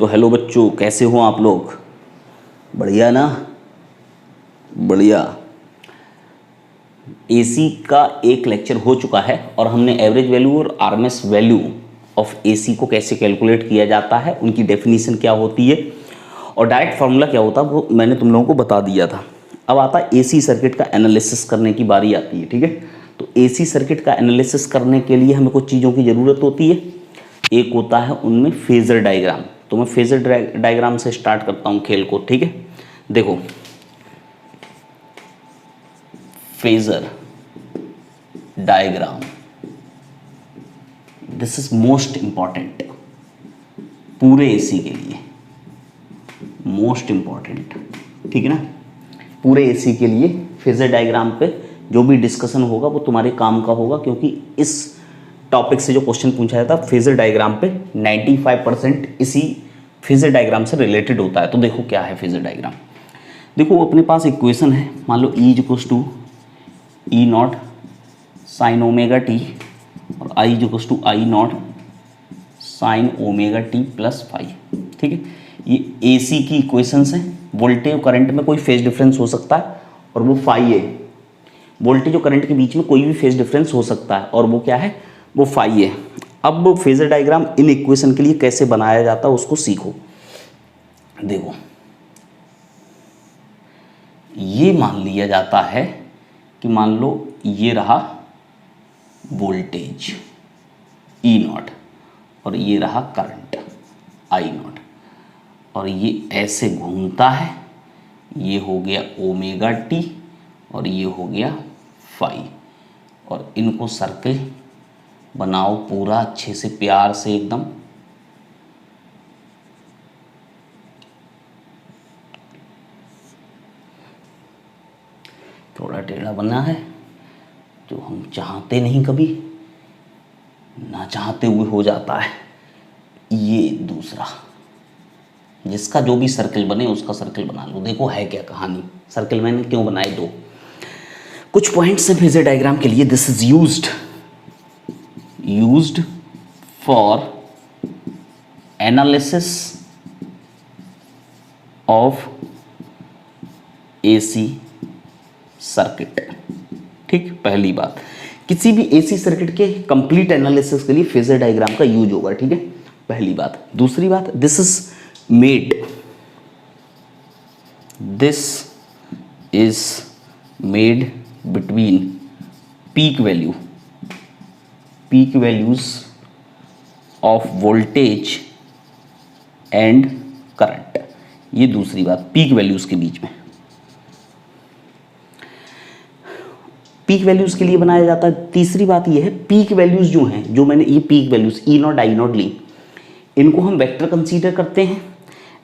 तो हेलो बच्चों, कैसे हो आप लोग? बढ़िया ना? बढ़िया। एसी का एक लेक्चर हो चुका है और हमने एवरेज वैल्यू और आरएमएस वैल्यू ऑफ एसी को कैसे कैलकुलेट किया जाता है, उनकी डेफिनेशन क्या होती है और डायरेक्ट फार्मूला क्या होता है वो मैंने तुम लोगों को बता दिया था। अब आता है एसी सर्किट का एनालिसिस करने की बारी आती है। ठीक है, तो एसी सर्किट का एनालिसिस करने के लिए हमें कुछ चीज़ों की ज़रूरत होती है। एक होता है उनमें फेजर डायग्राम। तो मैं फेजर डायग्राम से स्टार्ट करता हूँ खेल को। ठीक है, देखो phasor diagram, this is most important पूरे एसी के लिए, मोस्ट इंपॉर्टेंट। ठीक है ना, पूरे एसी के लिए फेजर डायग्राम पे जो भी डिस्कशन होगा वो तुम्हारे काम का होगा, क्योंकि इस टॉपिक से जो क्वेश्चन पूछा जाता है फेजर डायग्राम पे 95% इसी फेजर डायग्राम से रिलेटेड होता है। तो देखो क्या है फेजर डायग्राम। देखो अपने पास इक्वेशन है, मान लो E equals to E not sine omega T और I equals to I not sine omega T plus five. ठीक है, ये एसी की इक्वेशंस हैं। वोल्टेज और करंट में कोई फेज डिफरेंस हो सकता है और वो फाई है। वोल्टेज और करंट के बीच में कोई भी फेज डिफरेंस हो सकता है और वो क्या है, वो फाई है। अब फेजर डायग्राम इन इक्वेशन के लिए कैसे बनाया जाता है उसको सीखो। देखो ये मान लिया जाता है कि मान लो ये रहा वोल्टेज ई नॉट और ये रहा करंट आई नॉट और ये ऐसे घूमता है, ये हो गया ओमेगा टी और ये हो गया फाई, और इनको सर्कल बनाओ पूरा अच्छे से प्यार से एकदम। थोड़ा टेढ़ा बना है जो हम चाहते नहीं, कभी ना चाहते हुए हो जाता है। ये दूसरा, जिसका जो भी सर्कल बने उसका सर्कल बना लो। देखो है क्या कहानी, सर्कल मैंने क्यों बनाए दो, कुछ पॉइंट्स हैं फेजर डायग्राम के लिए। This is used for analysis of AC circuit. ठीक, पहली बात, किसी भी एसी सर्किट के कंप्लीट एनालिसिस के लिए फेजर डायग्राम का यूज होगा। ठीक है, पहली बात। दूसरी बात, this is made between peak values of voltage and current. ये दूसरी बात, पीक वैल्यूज के बीच में, पीक वैल्यूज के लिए बनाया जाता है। तीसरी बात ये है, पीक वैल्यूज जो हैं, जो मैंने ये peak values E not I not ली, इनको हम वेक्टर कंसीडर करते हैं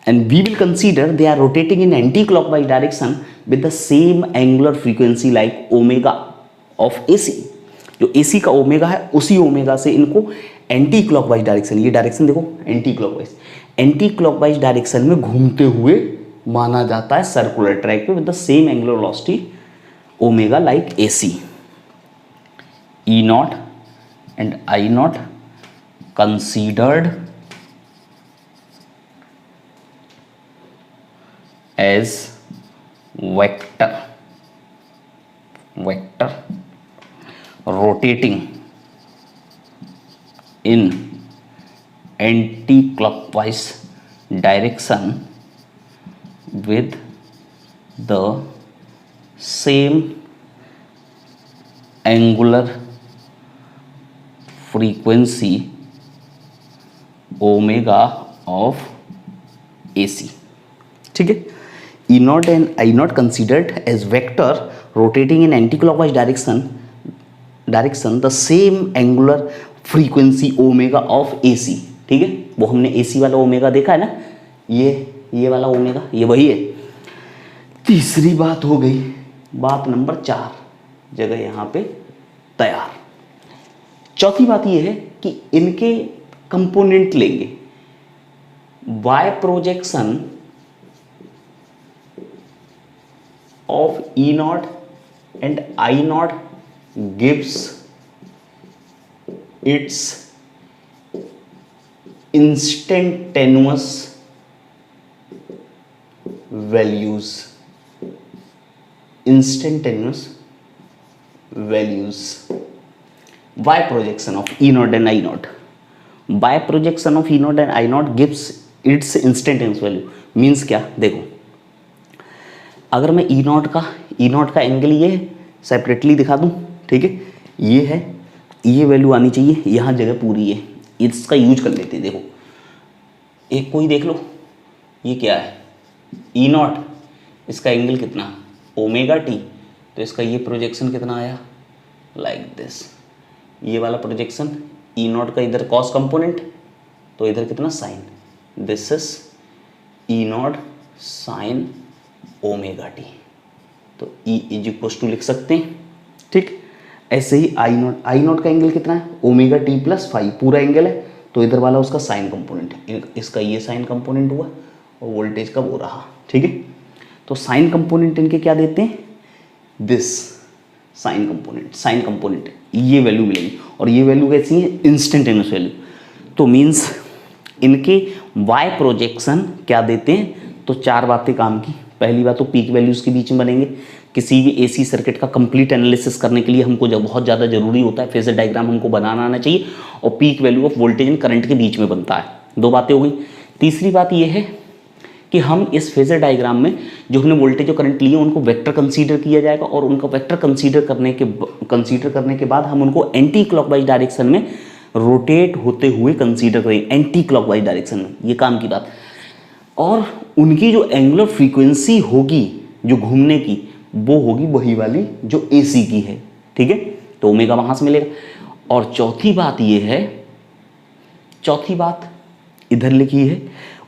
and we will consider they are rotating in anti clockwise direction with the same angular frequency like omega of AC. जो एसी का ओमेगा है उसी ओमेगा से इनको एंटी क्लॉकवाइज डायरेक्शन, ये डायरेक्शन देखो एंटी क्लॉकवाइज डायरेक्शन में घूमते हुए माना जाता है सर्कुलर ट्रैक पे with the same angular velocity omega like AC। E naught and I naught considered as vector rotating in anti-clockwise direction with the same angular frequency omega of AC। ठीक है, E naught and I naught considered as vector rotating in anti clockwise direction the same angular frequency omega of AC। ठीक है, वो हमने AC वाला omega देखा है ना, ये वाला ओमेगा, ये वही है। तीसरी बात हो गई, बात नंबर 4 जगह यहाँ पे तैयार। चौथी बात ये है कि इनके कंपोनेंट लेंगे, Y projection of E naught and I naught gives its instantaneous values, instantaneous values by projection of E naught and I naught, by projection of E naught and I naught gives its instantaneous value. Means क्या, देखो अगर मैं E naught का angle ये separately दिखा दूं, ठीक है, ये है, ये वैल्यू आनी चाहिए, यहाँ जगह पूरी है, इसका यूज कर लेते हैं। देखो एक कोई देख लो, ये क्या है ई नॉट, इसका एंगल कितना ओमेगा टी, तो इसका ये प्रोजेक्शन कितना आया लाइक दिस, ये वाला प्रोजेक्शन ई नॉट का इधर कॉस कंपोनेंट, तो इधर कितना sine, this is E not sine omega T, तो ई इज इक्वल टू लिख सकते हैं, ठीक। ऐसे ही आई नॉट का एंगल कितना है ओमेगा टी प्लस फाइव, पूरा एंगल है, तो इधर वाला उसका साइन कंपोनेंट है, इसका ये साइन कंपोनेंट हुआ और वोल्टेज का वो रहा, ठीक है। तो साइन कंपोनेंट इनके क्या देते हैं, दिस साइन कंपोनेंट ये वैल्यू मिलेगी, और ये वैल्यू कैसी है इंस्टेंटेनियस वैल्यू। तो मीन्स इनके वाई प्रोजेक्शन क्या देते हैं, तो चार बातें काम की। पहली बात तो पीक वैल्यूज़ के बीच में बनेंगे। किसी भी एसी सर्किट का कंप्लीट एनालिसिस करने के लिए हमको जब बहुत ज़्यादा जरूरी होता है फेजर डायग्राम हमको बनाना आना चाहिए, और peak value of voltage and current के बीच में बनता है। दो बातें हो गई। तीसरी बात यह है कि हम इस फेजर डायग्राम में जो हमने वोल्टेज और करंट लिए उनको वेक्टर कंसीडर किया जाएगा, और उनका वेक्टर कंसीडर करने के बाद हम उनको एंटी क्लॉकवाइज डायरेक्शन में रोटेट होते हुए कंसीडर करेंगे, एंटी क्लॉकवाइज डायरेक्शन में, ये काम की बात। और उनकी जो एंगुलर फ्रीक्वेंसी होगी जो घूमने की, वो होगी वही वाली जो एसी की है, ठीक है, तो ओमेगा वहां से मिलेगा। और चौथी बात ये है, चौथी बात इधर लिखी है,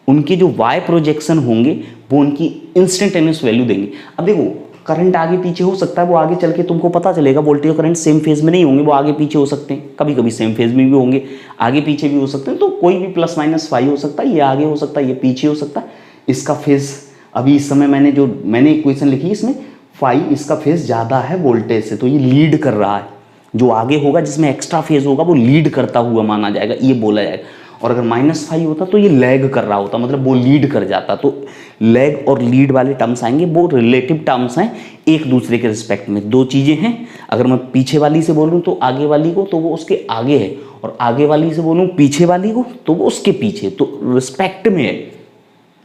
उनके जो वाई प्रोजेक्शन होंगे वो उनकी इंस्टेंटेनियस वैल्यू देंगे। अब देखो करंट आगे पीछे हो सकता है, वो आगे चल के तुमको पता चलेगा, वोल्टेज और करंट सेम फेज में नहीं होंगे, वो आगे पीछे हो सकते हैं, कभी कभी सेम फेज में भी होंगे, आगे पीछे भी हो सकते हैं, तो कोई भी प्लस माइनस फाइव हो सकता है, ये आगे हो सकता है, ये पीछे हो सकता है। इसका फेज अभी इस समय मैंने इक्वेशन लिखी, इसमें फाइव इसका फेज ज़्यादा है वोल्टेज से, तो ये लीड कर रहा है, जो आगे होगा जिसमें एक्स्ट्रा फेज होगा वो लीड करता हुआ माना जाएगा, ये बोला जाएगा। और अगर -5 होता तो ये लैग कर रहा होता, मतलब वो लीड कर जाता। तो लैग और लीड वाले टर्म्स आएंगे, वो रिलेटिव टर्म्स हैं एक दूसरे के रिस्पेक्ट में। दो चीज़ें हैं, अगर मैं पीछे वाली से बोलूँ तो आगे वाली को, तो वो उसके आगे है, और आगे वाली से बोलूँ पीछे वाली को, तो वो उसके पीछे, तो रिस्पेक्ट में है,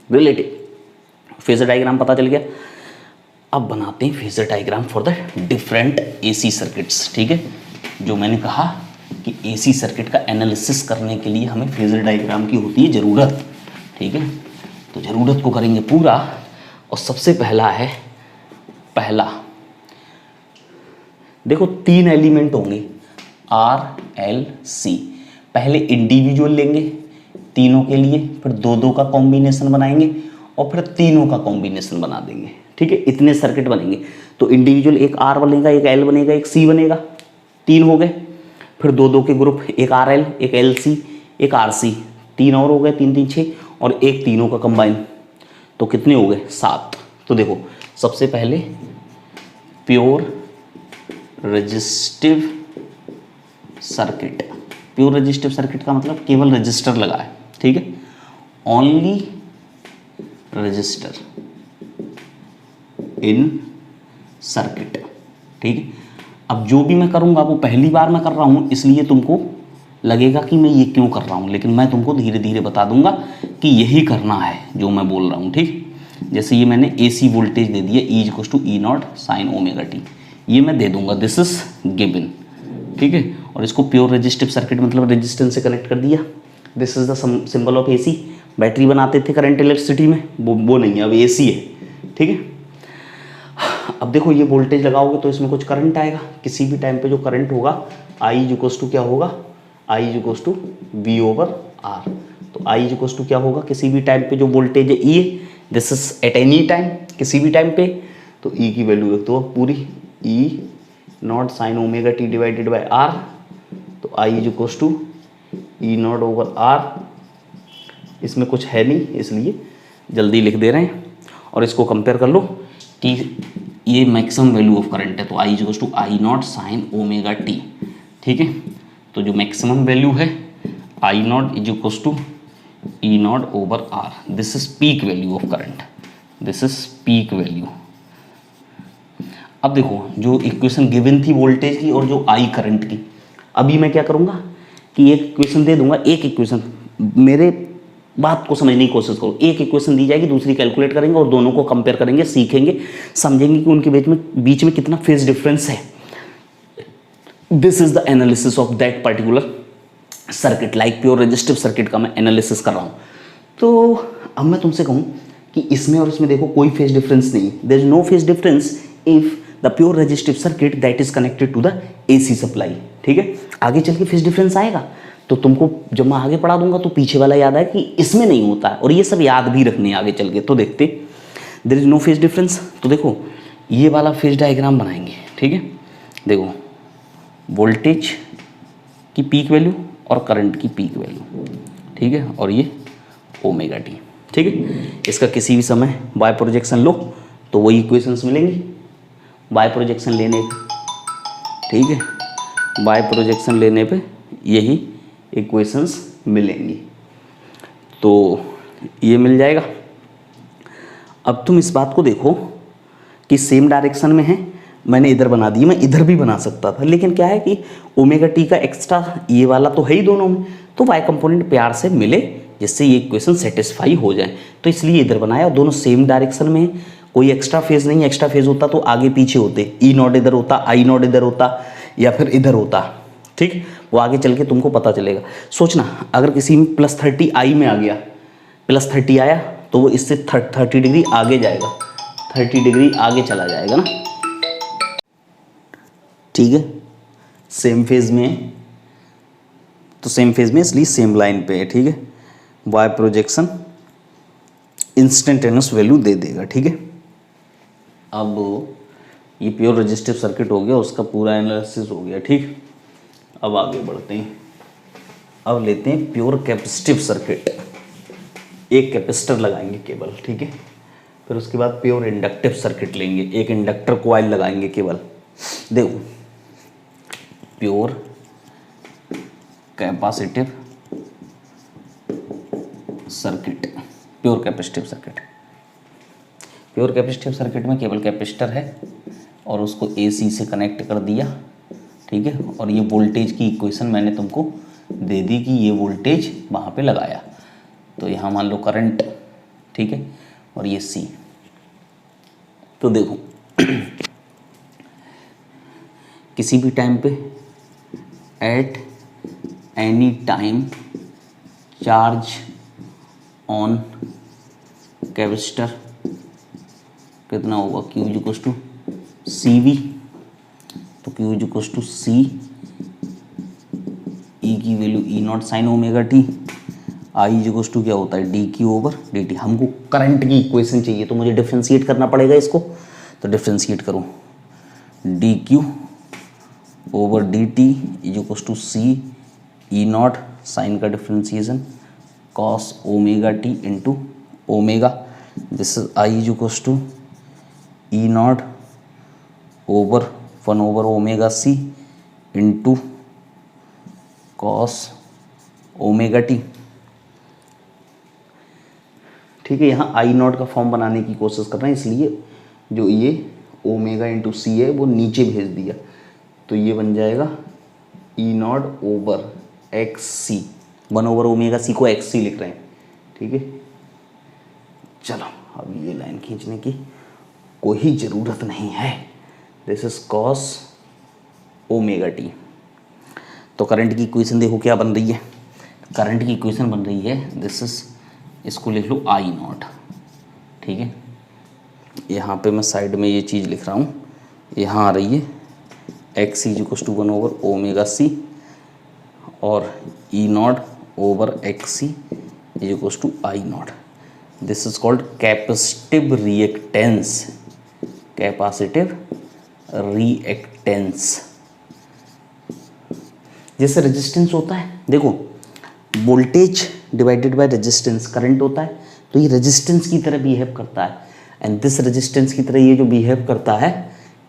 रिलेटिव। फेजर डायग्राम पता चल गया। अब बनाते हैं phasor diagram for the different AC circuits, ठीक है। जो मैंने कहा कि एसी सर्किट का एनालिसिस करने के लिए हमें फेजर डायग्राम की होती है ज़रूरत, ठीक है। तो ज़रूरत को करेंगे पूरा, और सबसे पहला है, पहला देखो 3 एलिमेंट होंगे RLC, पहले इंडिविजुअल लेंगे तीनों के लिए, फिर 2-2 का कॉम्बिनेशन बनाएंगे, और फिर तीनों का कॉम्बिनेशन बना देंगे, ठीक है। इतने सर्किट बनेंगे। तो इंडिविजुअल एक R बनेगा, एक L बनेगा, एक C बनेगा, 3 हो गए। फिर 2-2 के ग्रुप, एक RL, एक LC, एक RC, 3 और हो गए, 3-3 6, और एक तीनों का कंबाइन, तो कितने हो गए 7। तो देखो सबसे पहले pure resistive circuit, pure resistive circuit का मतलब केवल रजिस्टर लगा है, ठीक है, ओनली रजिस्टर इन सर्किट, ठीक है। अब जो भी मैं करूंगा वो पहली बार मैं कर रहा हूं, इसलिए तुमको लगेगा कि मैं ये क्यों कर रहा हूं, लेकिन मैं तुमको धीरे धीरे बता दूंगा कि यही करना है जो मैं बोल रहा हूं, ठीक। जैसे ये मैंने AC वोल्टेज दे दिया, E=E0 sin ओमेगा टी, ये मैं दे दूंगा, दिस इज गिवन, ठीक है। और इसको प्योर रेजिस्टिव सर्किट मतलब रेजिस्टेंस से कनेक्ट कर दिया। This is the symbol of AC। Battery बनाते थे करंट इलेक्ट्रिसिटी में, वो नहीं है, अब AC है, ठीक है। अब देखो ये वोल्टेज लगाओगे तो इसमें कुछ करंट आएगा, किसी भी टाइम पे जो करंट होगा I क्या होगा, I V/R। तो I क्या होगा, किसी भी टाइम पे जो वोल्टेज है E, this is eight any time, किसी भी टाइम पे, तो E की वैल्यू रख दो पूरी, E0 sin omega T divided by R, तो I E0/R। इसमें कुछ है नहीं इसलिए जल्दी लिख दे रहे हैं, और इसको कंपेयर कर लो कि ये मैक्सिमम वैल्यू ऑफ करंट है, तो I0 sin ओमेगा टी, ठीक है। तो जो मैक्सिमम वैल्यू है I0 E0/R, this is peak value of current, this is peak value. अब देखो जो इक्वेशन गिवन थी वोल्टेज की और जो आई करंट की, अभी मैं क्या करूँगा कि एक इक्वेशन दे दूंगा, एक इक्वेशन, मेरे बात को समझने की कोशिश करो, एक इक्वेशन दी जाएगी, दूसरी कैलकुलेट करेंगे और दोनों को कंपेयर करेंगे, सीखेंगे, समझेंगे कि उनके बीच में कितना फेज डिफरेंस है। This is the analysis of that particular circuit, like pure resistive circuit का मैं एनालिसिस कर रहा हूँ। तो अब मैं तुमसे कहूँ कि इसमें और इसमें देखो कोई फेज डिफरेंस नहीं, there is no phase difference if the pure resistive circuit that is connected to the AC supply. ठीक है, आगे चल के फेज डिफरेंस आएगा तो तुमको जब मैं आगे पढ़ा दूंगा तो पीछे वाला याद आए कि इसमें नहीं होता है, और ये सब याद भी रखने आगे चल के। तो देखते there is no phase difference, तो देखो ये वाला फेज डायग्राम बनाएंगे। ठीक है, देखो वोल्टेज की पीक वैल्यू और करंट की पीक वैल्यू, ठीक है, और ये ओमेगा टी। ठीक है, इसका किसी भी समय बाय प्रोजेक्शन लो तो वही इक्वेशंस मिलेंगी, बाय प्रोजेक्शन लेने पे, ठीक है, बाय प्रोजेक्शन लेने पे यही इक्वेशंस मिलेंगी, तो ये मिल जाएगा। अब तुम इस बात को देखो कि सेम डायरेक्शन में है, मैंने इधर बना दी, मैं इधर भी बना सकता था, लेकिन क्या है कि ओमेगा टी का एक्स्ट्रा ये वाला तो है ही दोनों में, तो वाई कंपोनेंट प्यार से मिले जिससे ये इक्वेशन सेटिस्फाई हो जाए, तो इसलिए इधर बनाया। और दोनों सेम डायरेक्शन में है, कोई एक्स्ट्रा फेज नहीं, एक्स्ट्रा फेज होता तो आगे पीछे होते, ई नॉट इधर होता, आई नॉट इधर होता, या फिर इधर होता। ठीक, वो आगे चल के तुमको पता चलेगा। सोचना अगर किसी में +30 आई में आ गया, +30 आया तो वो इससे 30 डिग्री आगे जाएगा, 30 डिग्री आगे चला जाएगा ना। ठीक है, सेम फेज में, तो सेम फेज में इसलिए सेम लाइन पे है। ठीक है, वाई प्रोजेक्शन इंस्टेंटेनियस वैल्यू दे देगा। ठीक है, अब ये प्योर रेजिस्टिव सर्किट हो गया, उसका पूरा एनालिसिस हो गया। ठीक, अब आगे बढ़ते हैं, अब लेते हैं प्योर कैपेसिटिव सर्किट। एक कैपेसिटर लगाएंगे केवल, ठीक है, फिर उसके बाद प्योर इंडक्टिव सर्किट लेंगे, एक इंडक्टर कॉइल लगाएंगे केवल। देखो pure capacitive circuit, pure capacitive circuit, pure capacitive circuit में केवल कैपेसिटर है और उसको एसी से कनेक्ट कर दिया। ठीक है, और ये वोल्टेज की इक्वेशन मैंने तुमको दे दी कि ये वोल्टेज वहाँ पे लगाया, तो यहाँ मान लो करंट, ठीक है, और ये सी। तो देखो किसी भी टाइम पे at any time charge on capacitor कितना होगा, Q is equals to C V, तो Q is equals to C E की value E not sine omega T, I is equals to क्या होता है D Q over D T. हमको current की equation चाहिए तो मुझे डिफ्रेंशिएट करना पड़ेगा इसको, तो डिफ्रेंशिएट करो D Q over D T is equals to C E not sine का differentiation cos omega T into omega, this is I is equals to E not over 1 over omega C into cos omega T. ठीक है, यहाँ आई not का form बनाने की कोशिश कर रहे हैं, इसलिए जो ये ओमेगा इंटू सी है वो नीचे भेज दिया, तो ये बन जाएगा E not over X C, 1 over omega C को एक्स सी लिख रहे हैं। ठीक है, चलो अब ये लाइन खींचने की कोई ज़रूरत नहीं है, this is cos omega T. तो करंट की इक्वेशन देखो क्या बन रही है, करंट की इक्वेशन बन रही है दिस इज, इसको लिख लो आई नॉट। ठीक है, यहाँ पे मैं साइड में ये चीज़ लिख रहा हूँ, यहाँ आ रही है X is equal to 1 over omega C और E not over X C is equal to I not. This is called capacitive reactance, capacitive reactance. जैसे रेजिस्टेंस होता है, देखो voltage divided by resistance current होता है, तो ये रेजिस्टेंस की तरह बिहेव करता है, एंड दिस रेजिस्टेंस की तरह ये जो बिहेव करता है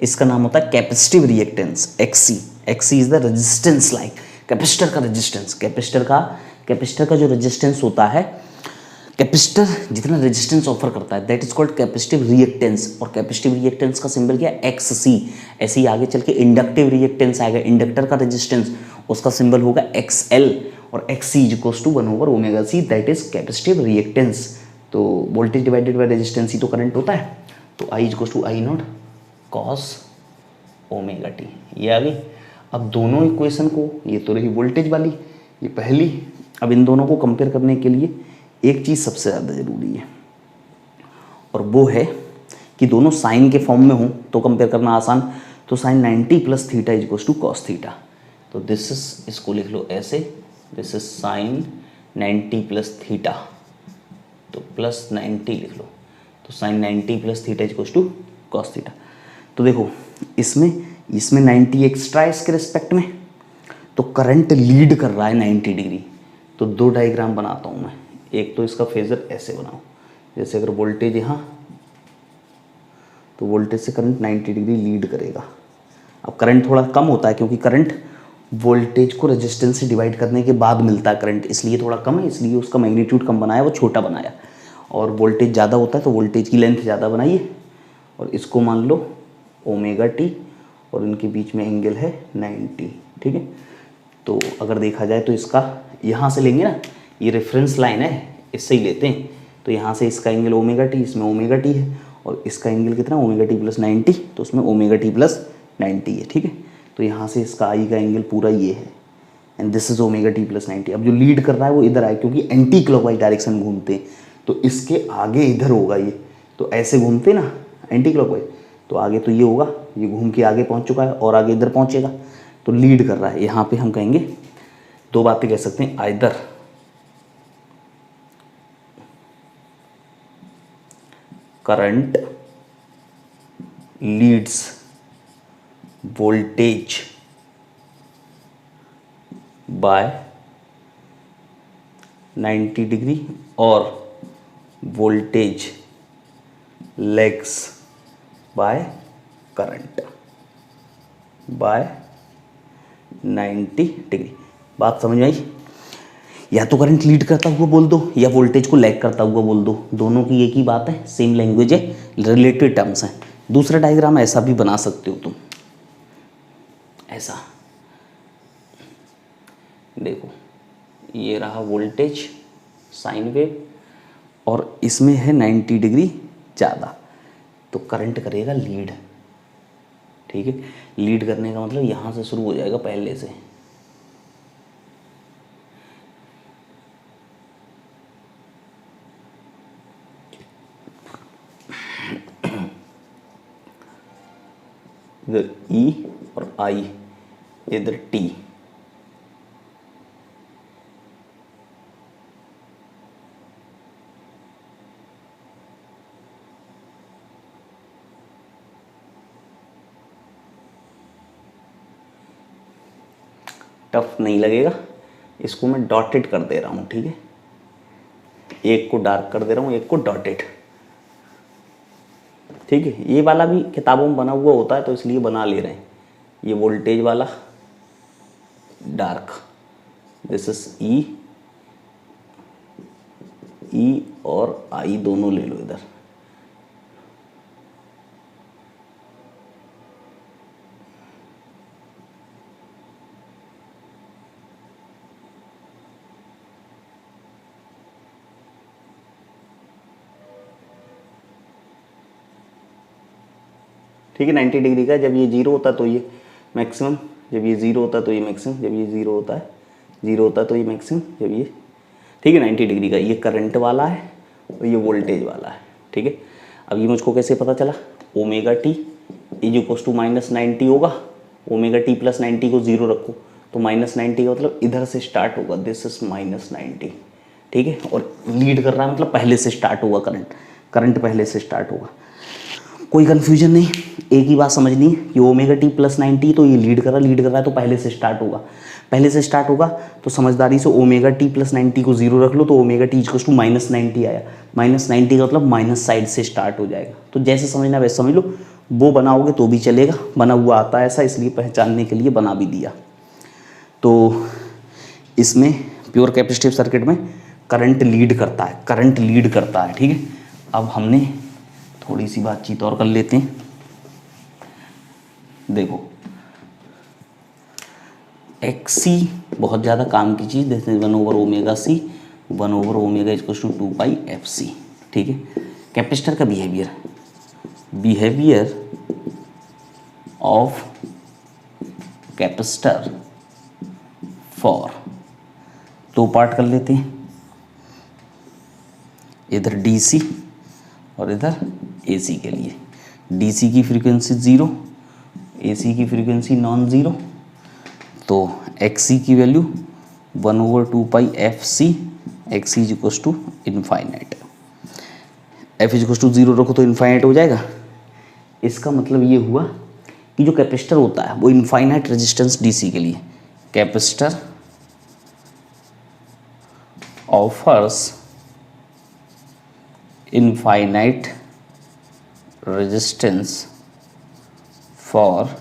इसका नाम होता है capacitive reactance, X C. X C is the resistance like capacitor का रेजिस्टेंस, कैपेसिटर का जो रेजिस्टेंस होता है कैपेसिटर जितना रेजिस्टेंस ऑफर करता है that is called capacitive reactance, और कैपेसिटिव रिएक्टेंस का सिंबल क्या है, एक्स सी। ऐसे ही आगे चल के इंडक्टिव रिएक्टेंस आएगा, इंडक्टर का रेजिस्टेंस उसका सिंबल होगा एक्स एल, और X C is equals to 1/ω/c that is capacitive reactance. तो वोल्टेज डिवाइडेड बाय रेजिस्टेंस ही तो करंट होता है, तो I is equals to I naught cos omega T. ये आ गई। अब दोनों इक्वेशन को, ये तो रही वोल्टेज वाली, ये पहली। अब इन दोनों को कंपेयर करने के लिए एक चीज़ सबसे ज़्यादा ज़रूरी है, और वो है कि दोनों साइन के फॉर्म में हों तो कंपेयर करना आसान। तो sine 90 plus theta is equals to cos theta, तो दिस इज, इसको लिख लो ऐसे, this is sine 90 plus theta, तो प्लस 90 लिख लो, तो sine 90 plus theta is equals to cos theta. तो देखो इसमें 90 एक्स्ट्रा है इसके रिस्पेक्ट में, तो करंट लीड कर रहा है 90 डिग्री। तो दो डायग्राम बनाता हूँ मैं, एक तो इसका फेजर ऐसे बनाओ, जैसे अगर वोल्टेज यहाँ, तो वोल्टेज से करंट 90 डिग्री लीड करेगा। अब करंट थोड़ा कम होता है क्योंकि करंट वोल्टेज को रेजिस्टेंस से डिवाइड करने के बाद मिलता है करंट, इसलिए थोड़ा कम है, इसलिए उसका मैग्नीट्यूड कम बनाया, वो छोटा बनाया। और वोल्टेज ज़्यादा होता है तो वोल्टेज की लेंथ ज़्यादा बनाइए, और इसको मान लो ओमेगा टी, और इनके बीच में एंगल है 90, ठीक है। तो अगर देखा जाए तो इसका यहाँ से लेंगे ना, ये रेफरेंस लाइन है, इससे ही लेते हैं, तो यहाँ से इसका एंगल ओमेगा टी, इसमें ओमेगा टी है, और इसका एंगल कितना ओमेगा टी प्लस 90, तो उसमें ओमेगा टी प्लस 90 है, ठीक है। तो यहाँ से इसका आई का एंगल पूरा ये है, and this is omega T plus 90। अब जो लीड कर रहा है वो इधर आए, क्योंकि एंटी क्लॉकवाइज डायरेक्शन घूमते हैं, तो इसके आगे इधर होगा ये, तो ऐसे घूमते ना एंटी क्लॉकवाइज, तो आगे तो ये होगा, ये घूम के आगे पहुँच चुका है और आगे इधर पहुँचेगा, तो लीड कर रहा है। यहाँ पे हम कहेंगे दो बातें कह सकते हैं, either current leads voltage by 90 degree, और voltage lags by current by 90 degree. बात समझ में आई? या तो करंट लीड करता हुआ बोल दो, या वोल्टेज को लैग करता हुआ बोल दो, दोनों की एक ही बात है, सेम लैंग्वेज है, रिलेटेड टर्म्स हैं। दूसरा डायग्राम ऐसा भी बना सकते हो तुम, ऐसा देखो, ये रहा वोल्टेज साइन वेव, और इसमें है 90 डिग्री ज़्यादा, तो करंट करेगा लीड, ठीक है। लीड करने का मतलब यहाँ से शुरू हो जाएगा पहले से, इधर E और I, इधर T, टफ नहीं लगेगा, इसको मैं डॉटेड कर दे रहा हूँ, ठीक है। एक को डार्क कर दे रहा हूँ, एक को डॉटेड, ठीक है। ये वाला भी किताबों में बना हुआ होता है तो इसलिए बना ले रहे हैं। ये वोल्टेज वाला डार्क, दिस इज ई और आई दोनों ले लो इधर, ठीक है। 90 डिग्री का, जब ये जीरो होता है तो ये मैक्सिमम, जब ये जीरो होता है तो ये मैक्सिमम, जब ये जीरो होता है, जीरो होता है तो ये मैक्सिमम, जब ये, ठीक है। 90 डिग्री का ये करंट वाला है और ये वोल्टेज वाला है, ठीक है। अब ये मुझको कैसे पता चला, omega T is equals to -90 होगा, ओमेगा टी प्लस 90 को जीरो रखो, तो -90 का मतलब इधर से स्टार्ट होगा, दिस इज -90, ठीक है। और लीड कर रहा है मतलब पहले से स्टार्ट होगा करंट पहले से स्टार्ट होगा, कोई कन्फ्यूजन नहीं। एक ही बात समझनी है कि ओमेगा टी प्लस 90, तो ये लीड कर रहा है तो पहले से स्टार्ट होगा, तो समझदारी से ओमेगा टी प्लस 90 को जीरो रख लो, तो ओमेगा टी इक्वल्स टू -90 आया, -90 का मतलब माइनस साइड से स्टार्ट हो जाएगा। तो जैसे समझना वैसे समझ लो, वो बनाओगे तो भी चलेगा, बना हुआ आता है ऐसा, इसलिए पहचानने के लिए बना भी दिया। तो इसमें प्योर कैपेसिटिव सर्किट में करंट लीड करता है, करंट लीड करता है, ठीक है। अब हमने थोड़ी सी बातचीत और कर लेते हैं। देखो XC बहुत ज़्यादा काम की चीज़, जैसे 1/ω/C, 1/ω इक्वल्स टू 2πfc, ठीक है। कैपेसिटर का behaviour, behaviour of capacitor for, दो पार्ट कर लेते हैं, इधर DC और इधर AC के लिए। DC की फ्रीक्वेंसी 0, AC की फ्रीक्वेंसी नॉन ज़ीरो, तो XC की value 1/2πfc, XC is equals to infinite. F is equals to 0 रखो तो इनफाइनाइट हो जाएगा। इसका मतलब ये हुआ कि जो कैपेसिटर होता है वो इनफाइनाइट रेजिस्टेंस DC के लिए, capacitor offers infinite resistance for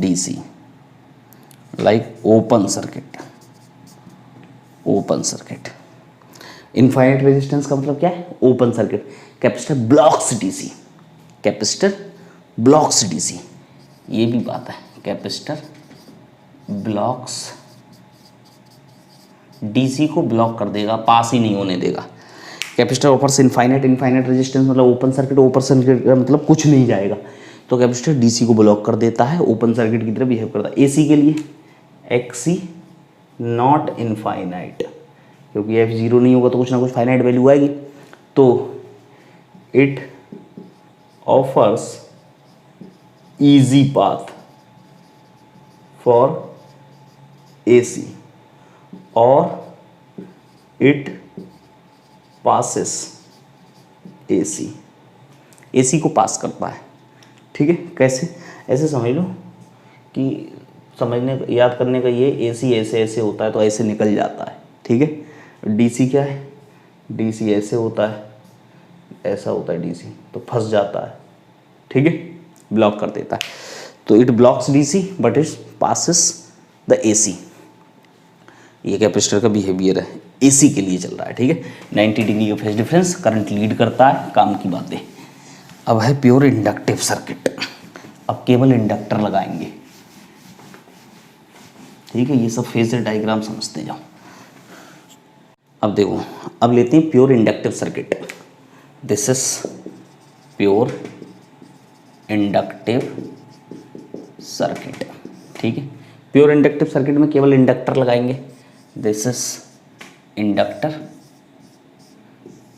DC like open circuit, open circuit. Infinite resistance का मतलब क्या है? Open circuit. Capacitor blocks DC, capacitor blocks DC, ये भी बात है, कैपेसिटर ब्लॉक्स DC को ब्लॉक कर देगा, पास ही नहीं होने देगा। Capacitor offers infinite, infinite resistance मतलब ओपन सर्किट, ओपन सर्किट का मतलब कुछ नहीं जाएगा, तो कैपेसिटर DC को ब्लॉक कर देता है, ओपन सर्किट की तरह बिहेव करता है। AC के लिए XC नॉट इनफाइनाइट, क्योंकि F 0 नहीं होगा तो कुछ ना कुछ फाइनाइट वैल्यू आएगी, तो it offers easy path for AC और इट पासेस AC, AC को पास करता है, ठीक है। कैसे? ऐसे समझ लो कि समझने याद करने का ये AC ऐसे ऐसे होता है तो ऐसे निकल जाता है, ठीक है। DC क्या है? DC ऐसे होता है, ऐसा होता है DC, तो फंस जाता है, ठीक है, ब्लॉक कर देता है। तो it blocks DC but it passes the AC। ये कैपेसिटर का बिहेवियर है, AC के लिए चल रहा है, ठीक है। 90 डिग्री का फेज डिफरेंस, करंट लीड करता है, काम की बातें। अब है प्योर इंडक्टिव सर्किट। अब केवल इंडक्टर लगाएंगे, ठीक है। ये सब फेजर डायग्राम समझते जाओ। अब देखो, अब लेते हैं pure inductive circuit. This is pure inductive circuit, ठीक है। प्योर इंडक्टिव सर्किट में केवल इंडक्टर लगाएंगे। दिस इज इंडक्टर,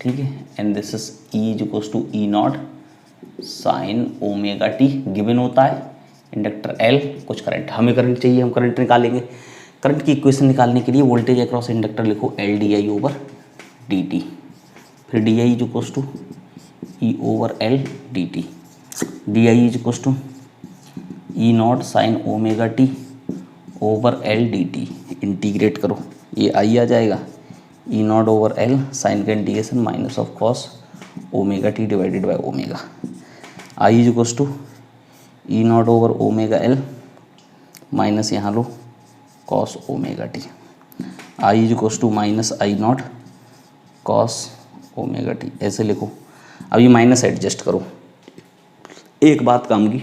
ठीक है, and this is E is equals to E0 sine omega T given होता है। इंडक्टर L, कुछ करंट, हमें करंट चाहिए, हम करंट निकालेंगे। करंट की इक्वेशन निकालने के लिए वोल्टेज अक्रॉस इंडक्टर लिखो LdI/dt, फिर DI is equals to E/L dt, DI is equals to E0 sine omega T over L dt। Integrate करो, ये I आ जाएगा, E0/L साइन का integration minus of cos omega T divided by omega. I is equals to E0/ω/L minus यहाँ लो cos omega T. I is equals to minus I0 cos omega T, ऐसे लिखो। अब ये माइनस एडजस्ट करो। एक बात काम की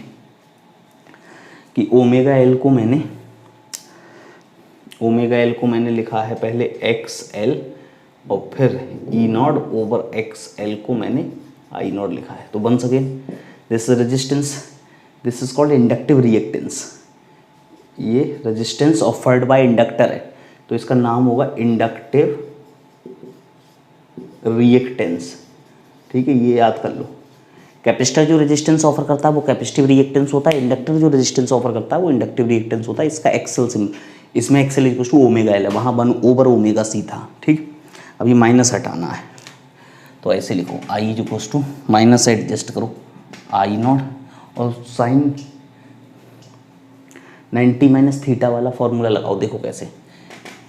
कि ओमेगा एल को मैंने लिखा है पहले XL और फिर E0/XL को मैंने I0 लिखा है, तो once again this resistance, this is called inductive reactance. ये रेजिस्टेंस ऑफर्ड बाय इंडक्टर है, तो इसका नाम होगा इंडक्टिव रिएक्टेंस, ठीक है, ये याद कर लो। कैपेसिटर जो रेजिस्टेंस ऑफर करता है वो कैपेसिटिव रिएक्टेंस होता है, इंडक्टर जो रेजिस्टेंस ऑफर करता है वो इंडक्टिव रिएक्टेंस होता है। इसका एक्सेल सिंबल, इसमें X L equal to omega L है, वहाँ 1/ω/C था, ठीक। अब ये माइनस हटाना है, तो ऐसे लिखो I is equal to minus adjust करो I0 और साइन 90 माइनस थीटा वाला फॉर्मूला लगाओ। देखो कैसे,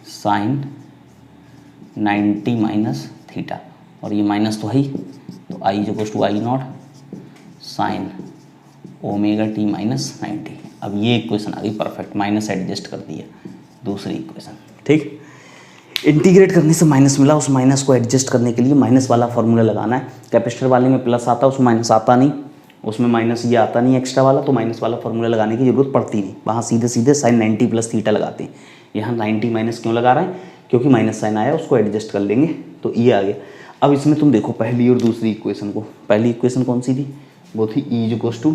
साइन 90 माइनस थीटा, और ये माइनस तो है ही, तो I is equal to I0 sine omega T minus 90। अब ये इक्वेशन आ गई परफेक्ट, माइनस एडजस्ट कर दिया दूसरी इक्वेशन, ठीक। इंटीग्रेट करने से माइनस मिला, उस माइनस को एडजस्ट करने के लिए माइनस वाला फॉर्मूला लगाना है। कैपेसिटर वाले में प्लस आता है, उसमें माइनस आता नहीं, उसमें माइनस ये आता नहीं एक्स्ट्रा वाला, तो माइनस वाला फॉर्मूला लगाने की जरूरत पड़ती नहीं। वहाँ सीधे सीधे साइन 90 प्लस थीटा लगाते हैं। यहाँ 90 माइनस क्यों लगा रहे हैं? क्योंकि माइनस साइन आया, उसको एडजस्ट कर लेंगे तो ये आ गया। अब इसमें तुम देखो पहली और दूसरी इक्वेशन को। पहली इक्वेशन कौन सी थी? वो थी E is equals to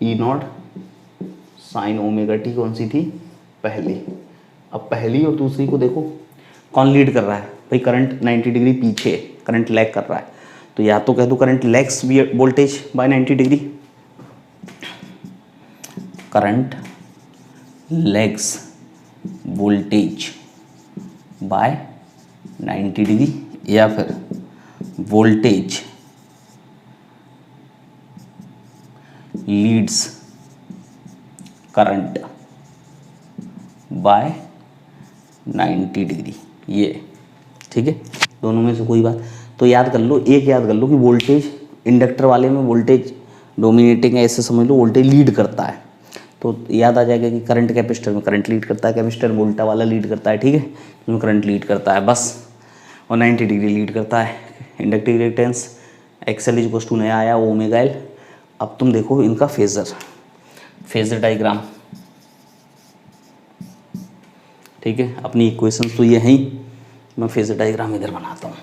E not sine omega T. कौन सी थी? पहली। अब पहली और दूसरी को देखो, कौन लीड कर रहा है भाई? करंट 90 डिग्री पीछे, करंट लैग कर रहा है, तो या तो कह दो current lags voltage by 90 degree, current lags voltage by 90 degree, या फिर voltage leads current by 90 degree. ये ठीक है, दोनों में से कोई बात तो याद कर लो, एक याद कर लो कि वोल्टेज इंडक्टर वाले में वोल्टेज डोमिनेटिंग है, ऐसे समझ लो वोल्टेज लीड करता है। तो याद आ जाएगा कि करंट कैपेसिटर में करंट लीड करता है, कैपेसिटर में वोल्टा वाला लीड करता है, ठीक है, उसमें करंट लीड करता है बस, और 90 डिग्री लीड करता है। Inductive reactance X L is equals to नया आया ओमेगा एल। अब तुम देखो इनका फेजर डायग्राम, ठीक है, अपनी इक्वेशन तो ये है ही, मैं फेजर डायग्राम इधर बनाता हूँ।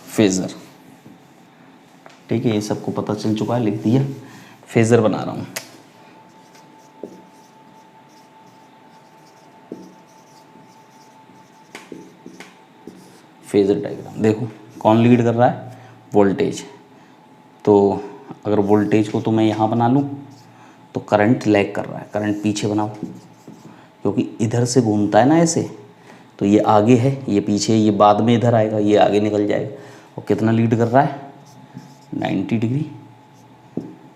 फेजर, ठीक है, ये सबको पता चल चुका है, लिख दिया। फेजर बना रहा हूँ। फेजर डायग्राम देखो, कौन लीड कर रहा है? वोल्टेज। तो अगर वोल्टेज को तो मैं यहाँ बना लूँ तो करंट लैग कर रहा है, करंट पीछे बनाओ, क्योंकि इधर से घूमता है ना ऐसे, तो ये आगे है, ये पीछे, ये बाद में इधर आएगा, ये आगे निकल जाएगा। और कितना लीड कर रहा है? 90 डिग्री।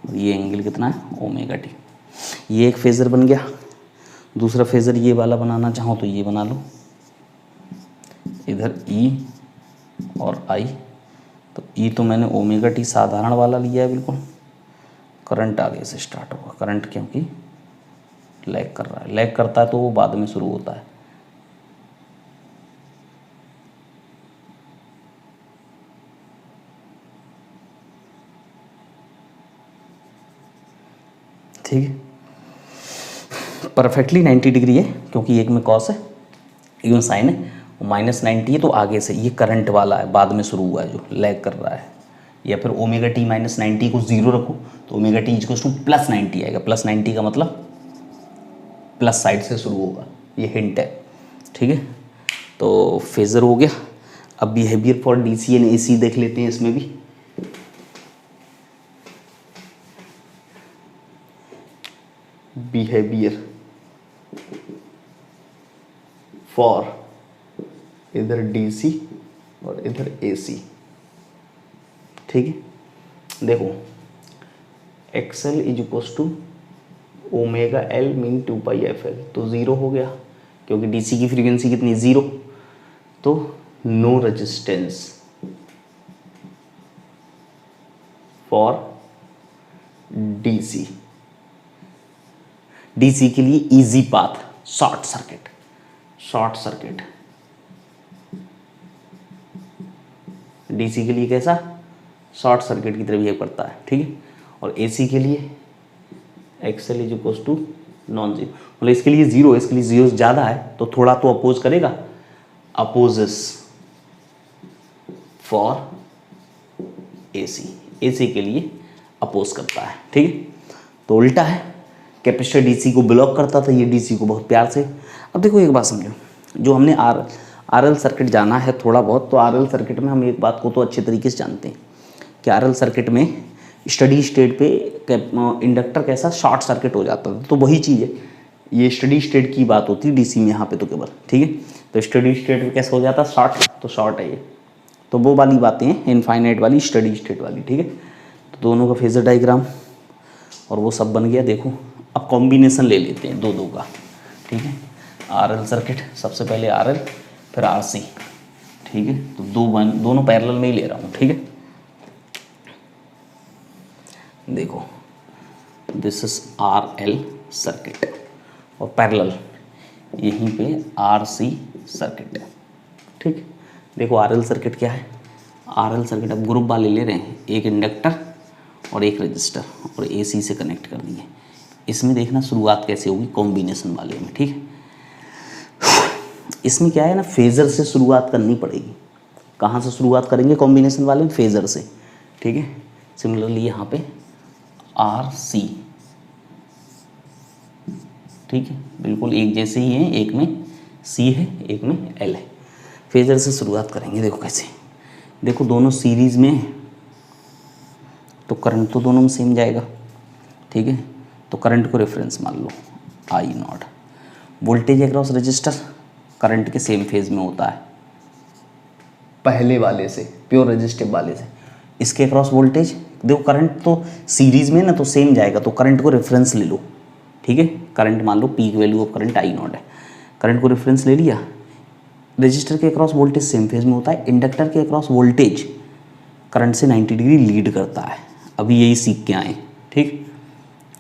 और ये एंगल कितना है? Omega T. ये एक फेजर बन गया। दूसरा फेजर ये वाला बनाना चाहो तो ये बना लो, इधर ई और आई। तो ई तो मैंने ओमेगा टी साधारण वाला लिया है बिल्कुल। करंट आगे से स्टार्ट होगा, करंट क्योंकि लैग कर रहा है, लैग करता है तो वो बाद में शुरू होता है। ठीक है, परफेक्टली 90 डिग्री है, क्योंकि एक में कॉस है एक में साइन है, माइनस 90 है, तो आगे से ये करंट वाला है, बाद में शुरू हुआ है जो लैग कर रहा है। या फिर ओमेगा टी माइनस 90 को 0 रखो तो omega T equals two plus 90 आएगा। प्लस 90 का मतलब प्लस साइड से शुरू होगा, ये हिंट है, ठीक है। तो फेजर हो गया। अब behaviour for DC and AC देख लेते हैं इसमें भी। बिहेवियर फॉर इधर डीसी और इधर एसी, ठीक है। देखो X L is equals to omega L mean 2 pi F L, तो 0 हो गया क्योंकि डीसी की फ्रीक्वेंसी कितनी? 0। तो no resistance for DC. DC के लिए easy path short circuit, short circuit. DC के लिए कैसा? शॉर्ट सर्किट की तरह बिहेव करता है, ठीक है। और एसी के लिए X L is equals to non zero, मतलब इसके लिए 0, इसके लिए 0 ज़्यादा है तो थोड़ा तो अपोज करेगा, अपोजेस फॉर एसी, एसी के लिए अपोज करता है, ठीक है। तो उल्टा है, कैपेसिटर डीसी को ब्लॉक करता था, ये डीसी को बहुत प्यार से। अब देखो एक बात समझो, जो हमने आरएल सर्किट जाना है थोड़ा बहुत, तो आरएल सर्किट में हम एक बात को तो अच्छे तरीके से जानते हैं कि आरएल सर्किट में स्टडी स्टेट पे इंडक्टर कैसा शॉर्ट सर्किट हो जाता था। तो वही चीज़ है, ये स्टडी स्टेट की बात होती है डीसी में यहाँ पे तो केवल, ठीक है। तो स्टडी स्टेट में कैसा हो जाता है? शॉर्ट, तो शॉर्ट है ये। तो वो वाली बातें हैं, इनफाइनाइट वाली, स्टडी स्टेट वाली, ठीक है। तो दोनों का फेजर डायग्राम और वो सब बन गया। देखो अब कॉम्बिनेशन ले लेते हैं दो का, ठीक है। आरएल सर्किट, सबसे पहले आरएल फिर आरसी, ठीक है। तो दोनों पैरेलल में ही ले रहा हूँ, ठीक है। देखो दिस इज आरएल सर्किट, और पैरेलल यहीं पे RC सर्किट है। ठीक, देखो RL सर्किट क्या है, RL सर्किट अब ग्रुप वाले ले रहे हैं, एक इंडक्टर और एक रजिस्टर और AC से कनेक्ट कर दिए। इसमें देखना शुरुआत कैसे होगी, कॉम्बिनेशन वाले में। ठीक, इसमें क्या है ना, फेजर से शुरुआत करनी पड़ेगी। कहाँ से शुरुआत करेंगे कॉम्बिनेशन वाले में, फेजर से। ठीक है, सिमिलरली यहाँ पे RC, ठीक है, बिल्कुल एक जैसे ही हैं, एक में C है एक में L है। फेजर से शुरुआत करेंगे, देखो कैसे, देखो दोनों सीरीज में है तो करंट तो दोनों में सेम जाएगा। ठीक है, तो करंट को रेफरेंस मान लो I0। Voltage across register current के सेम फेज में होता है पहले वाले से, प्योर रेजिस्टिव वाले से। इसके अक्रॉस वोल्टेज देखो, करंट तो सीरीज में ना तो सेम जाएगा, तो करंट को रेफरेंस ले लो। ठीक है, करंट मान लो peak value of current I0 है, करंट को रेफरेंस ले लिया। रजिस्टर के अक्रॉस वोल्टेज सेम फेज में होता है, इंडक्टर के अक्रॉस वोल्टेज करंट से 90 डिग्री लीड करता है। अभी यही सीख के आए। ठीक,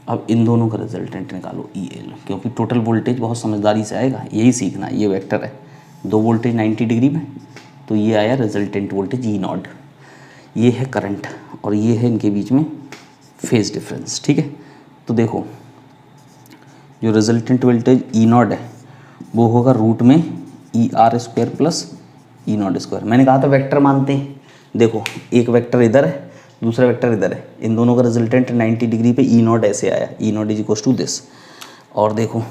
अब इन दोनों का रिजल्टेंट निकालो EL, क्योंकि टोटल वोल्टेज बहुत समझदारी से आएगा, यही सीखना है। ये वेक्टर है, दो वोल्टेज 90 डिग्री में, तो ये आया रिजल्टेंट वोल्टेज E0। ये है करंट और ये है इनके बीच में फेज डिफरेंस। ठीक है, तो देखो जो रिजल्टेंट वोल्टेज E0 है वो होगा रूट में ER² प्लस E0²। मैंने कहा था वेक्टर मानते हैं, देखो एक वेक्टर इधर है दूसरा वेक्टर इधर है, इन दोनों का रिजल्टेंट 90 डिग्री पे E0 ऐसे आया, E0 is equal to this. और देखो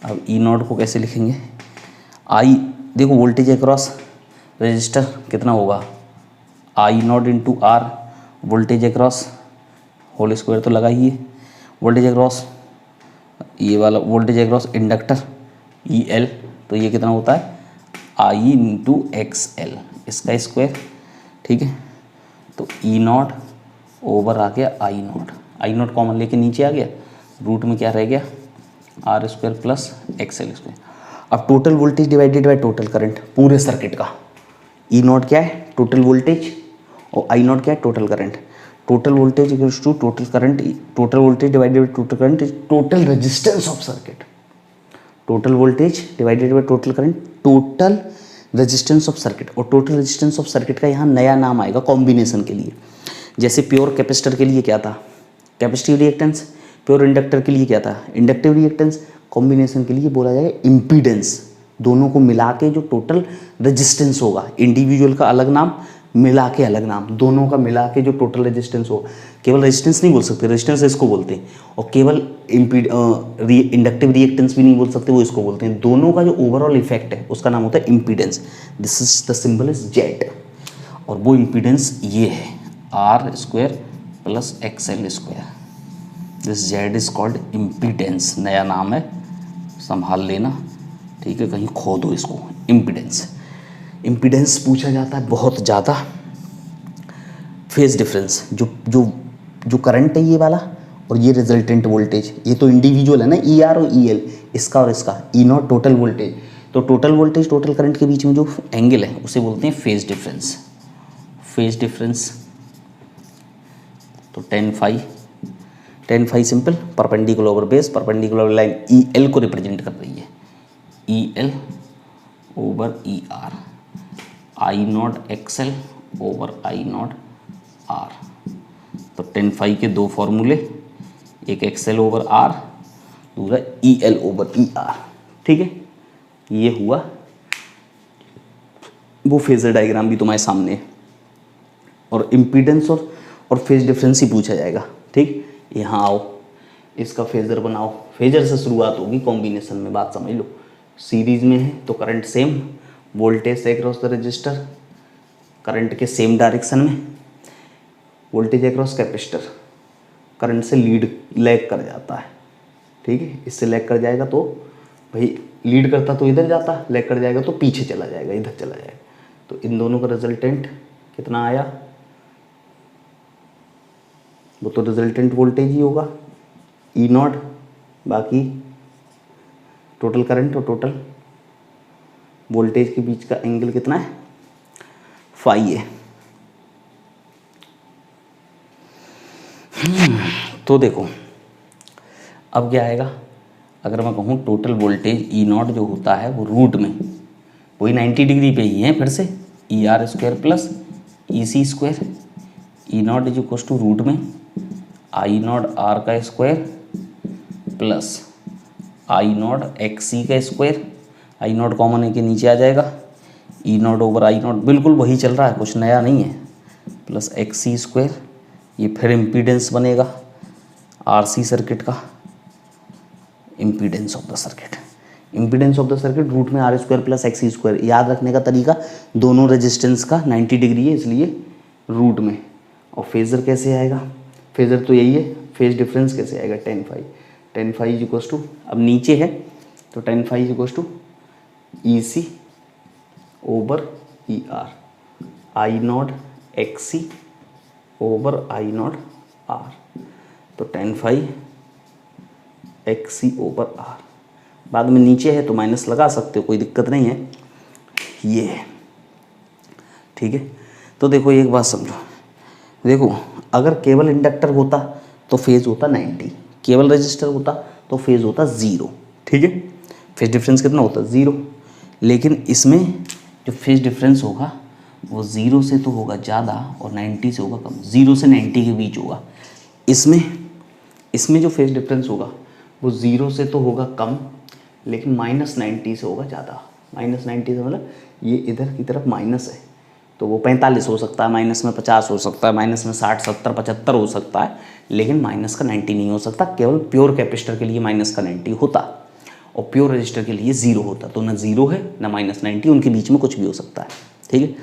अब E0 को कैसे लिखेंगे, देखो वोल्टेज अक्रॉस रजिस्टर कितना होगा I0 into R, voltage across whole square तो लगा ही है, वोल्टेज अक्रॉस ये वाला वोल्टेज अक्रॉस इंडक्टर EL, तो ये कितना होता है I इंटू XL, इसका स्क्वायर। ठीक है, तो E0 ओवर आ गया I0 कॉमन लेके नीचे आ गया, रूट में क्या रह गया R² प्लस XL²। अब total voltage divided by total current पूरे सर्किट का, E0 क्या है टोटल वोल्टेज और I0 क्या है total current. Total voltage equals to total current, total voltage divided by total current is total resistance of circuit. Total voltage divided by total current, total resistance of circuit. और total resistance of circuit का यहाँ नया नाम आएगा combination के लिए। जैसे pure capacitor के लिए क्या था कैपेसिटिव रिएक्टेंस, प्योर इंडक्टर के लिए क्या था इंडक्टिव रिएक्टेंस, कॉम्बिनेशन के लिए बोला जाएगा इम्पीडेंस। दोनों को मिला के जो टोटल रेजिस्टेंस होगा, इंडिविजुअल का अलग नाम मिला के अलग नाम, दोनों का मिला के जो टोटल रेजिस्टेंस होगा। केवल रेजिस्टेंस नहीं बोल सकते, रेजिस्टेंस इसको बोलते हैं, और केवल इंडक्टिव रिएक्टेंस भी नहीं बोल सकते, वो इसको बोलते हैं। दोनों का जो ओवरऑल इफेक्ट है उसका नाम होता है impedance. This is the symbol is Z, और वो इम्पीडेंस ये है R² plus XL²। This Z is called impedance, नया नाम है, संभाल लेना। ठीक है, कहीं खो दो इसको। इम्पीडेंस, इम्पीडेंस पूछा जाता है बहुत ज़्यादा। फेज डिफरेंस, जो करंट है ये वाला और ये रिजल्टेंट वोल्टेज, ये तो इंडिविजुअल है ना ER और EL, इसका और इसका E0 टोटल वोल्टेज। तो टोटल वोल्टेज टोटल करंट के बीच में जो एंगल है उसे बोलते हैं फेज डिफरेंस। फेज डिफरेंस तो tan phi simple, perpendicular over base, perpendicular line EL को रिप्रेजेंट कर रही है, EL over ER, I0 XL over I0 R। तो tan phi के दो फॉर्मूले, एक XL ओवर R, दूसरा EL ओवर ER। ठीक है, ये हुआ वो फेजर डायग्राम भी तुम्हारे सामने है, और इम्पीडेंस और फेज डिफरेंस ही पूछा जाएगा। ठीक, यहाँ आओ, इसका फेजर बनाओ। फेजर से शुरुआत होगी, कॉम्बिनेशन में बात समझ लो। सीरीज में है तो करंट सेम, वोल्टेज से अक्रॉस द रजिस्टर, करंट के सेम डायरेक्शन में, वोल्टेज अक्रॉस कैपेसिटर करंट से लैग कर जाता है। ठीक है, इससे लैग कर जाएगा तो भाई लीड करता तो इधर जाता, लैग कर जाएगा तो पीछे चला जाएगा, इधर चला जाएगा। तो इन दोनों का रिजल्टेंट कितना आया, वो तो रिजल्टेंट वोल्टेज ही होगा E0, बाकी टोटल करंट और टोटल वोल्टेज के बीच का एंगल कितना है फाई है। तो देखो अब क्या आएगा, अगर मैं कहूँ टोटल वोल्टेज ई नॉट जो होता है वो रूट में वही 90 डिग्री पे ही है, फिर से E R square plus E C square, E naught is equal to root में आई नॉट आर का square plus I naught X C का स्क्वायर, आई नॉट कॉमन है के नीचे आ जाएगा, E not over I not बिल्कुल वही चल रहा है, कुछ नया नहीं है, प्लस एक्स सी स्क्वायर, ये फिर इम्पीडेंस बनेगा आर सी सर्किट का, impedance of the circuit, impedance of the circuit root में R square plus X C square. याद रखने का तरीका, दोनों रेजिस्टेंस का 90 डिग्री है इसलिए रूट में। और फेज़र कैसे आएगा, फेज़र तो यही है, फेज डिफरेंस कैसे आएगा, tan phi is equal to, अब नीचे है तो tan phi is equal to E C over E R, I naught X C over I naught R, तो tan phi X C over R. बाद में नीचे है तो माइनस लगा सकते हो, कोई दिक्कत नहीं है, ये है, ठीक है। तो देखो एक बात समझो, देखो अगर केवल इंडक्टर होता तो फेज़ होता 90, केवल रजिस्टर होता तो फेज़ होता 0, ठीक है। फेज डिफरेंस कितना होता है 0, लेकिन इसमें जो फेज डिफरेंस होगा वो 0 से तो होगा ज़्यादा और 90 से होगा कम, 0 से 90 के बीच होगा। इसमें जो फेज डिफरेंस होगा वो 0 से तो होगा कम, लेकिन -90 से होगा ज़्यादा। -90 से मतलब ये इधर की तरफ माइनस है तो वो 45 हो सकता है, माइनस में 50 हो सकता है, माइनस में 60, 70, 75 हो सकता है, लेकिन माइनस का 90 नहीं हो सकता। केवल प्योर कैपेसिटर के लिए माइनस का 90 होता और प्योर रजिस्टर के लिए 0 होता। तो ना 0 है ना -90, उनके बीच में कुछ भी हो सकता है, ठीक है।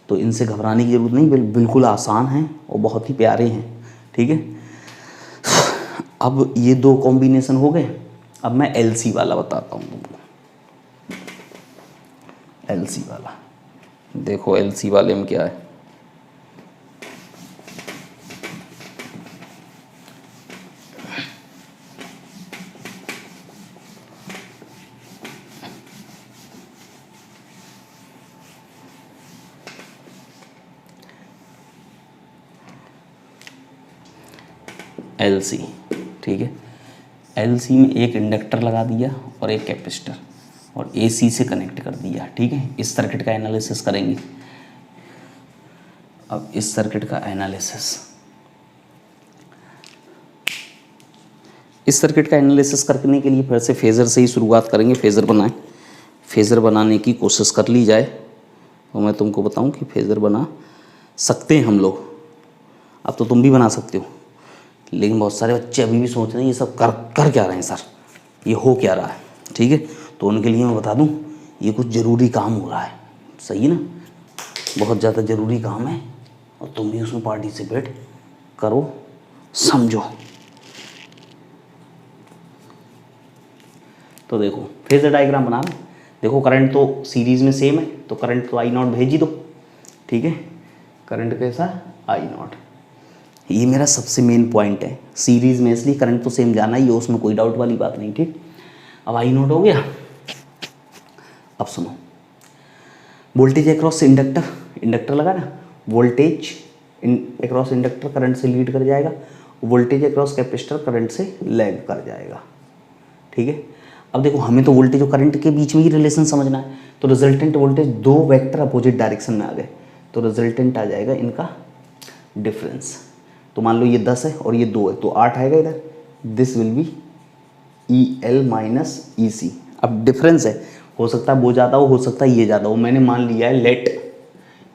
तो इनसे घबराने की जरूरत नहीं, बिल्कुल आसान हैं और बहुत ही प्यारे हैं, ठीक है। अब ये दो कॉम्बिनेशन हो गए, अब मैं LC वाला बताता हूँ तुमको। LC वाला देखो, LC वाले में क्या है, LC, ठीक है। LC में एक इंडक्टर लगा दिया और एक कैपेसिटर और AC से कनेक्ट कर दिया, ठीक है। इस सर्किट का एनालिसिस करेंगे। अब इस सर्किट का एनालिसिस, इस सर्किट का एनालिसिस करने के लिए फिर से फेज़र से ही शुरुआत करेंगे। फेज़र बनाएं, फेज़र बनाने की कोशिश कर ली जाए और मैं तुमको बताऊं कि फेज़र बना सकते हैं हम लोग। अब तो तुम भी बना सकते हो, लेकिन बहुत सारे बच्चे अभी भी सोच रहे हैं ये सब कर क्या रहे हैं सर, ये हो क्या रहा है, ठीक है। तो उनके लिए मैं बता दूं ये कुछ ज़रूरी काम हो रहा है, सही है ना, बहुत ज़्यादा ज़रूरी काम है और तुम भी उसमें पार्टिसिपेट करो, समझो। तो देखो फेज़र डायग्राम बनाना, देखो करंट तो सीरीज़ में सेम है तो करंट तो आई नॉट भेज ही दो, ठीक है। करंट कैसा, आई नॉट, ये मेरा सबसे मेन पॉइंट है। सीरीज़ में इसलिए करंट तो सेम जाना ही है, उसमें कोई डाउट वाली बात नहीं, ठीक। अब आई नोट हो गया। अब सुनो, वोल्टेज अक्रॉस इंडक्टर, इंडक्टर लगा ना, वोल्टेज अक्रॉस इंडक्टर करंट से लीड कर जाएगा, वोल्टेज अक्रॉस कैपेसिटर करंट से लैग कर जाएगा, ठीक है। अब देखो हमें तो वोल्टेज और करंट के बीच में ही रिलेशन समझना है, तो रिजल्टेंट वोल्टेज दो वेक्टर अपोजिट डायरेक्शन में आ गए तो रिजल्टेंट आ जाएगा इनका डिफरेंस। तो मान लो ये 10 है और ये 2 है तो 8 आएगा इधर, this will be EL minus EC। अब डिफरेंस है, हो सकता है वो ज़्यादा हो सकता है ये ज़्यादा हो, मैंने मान लिया है लेट,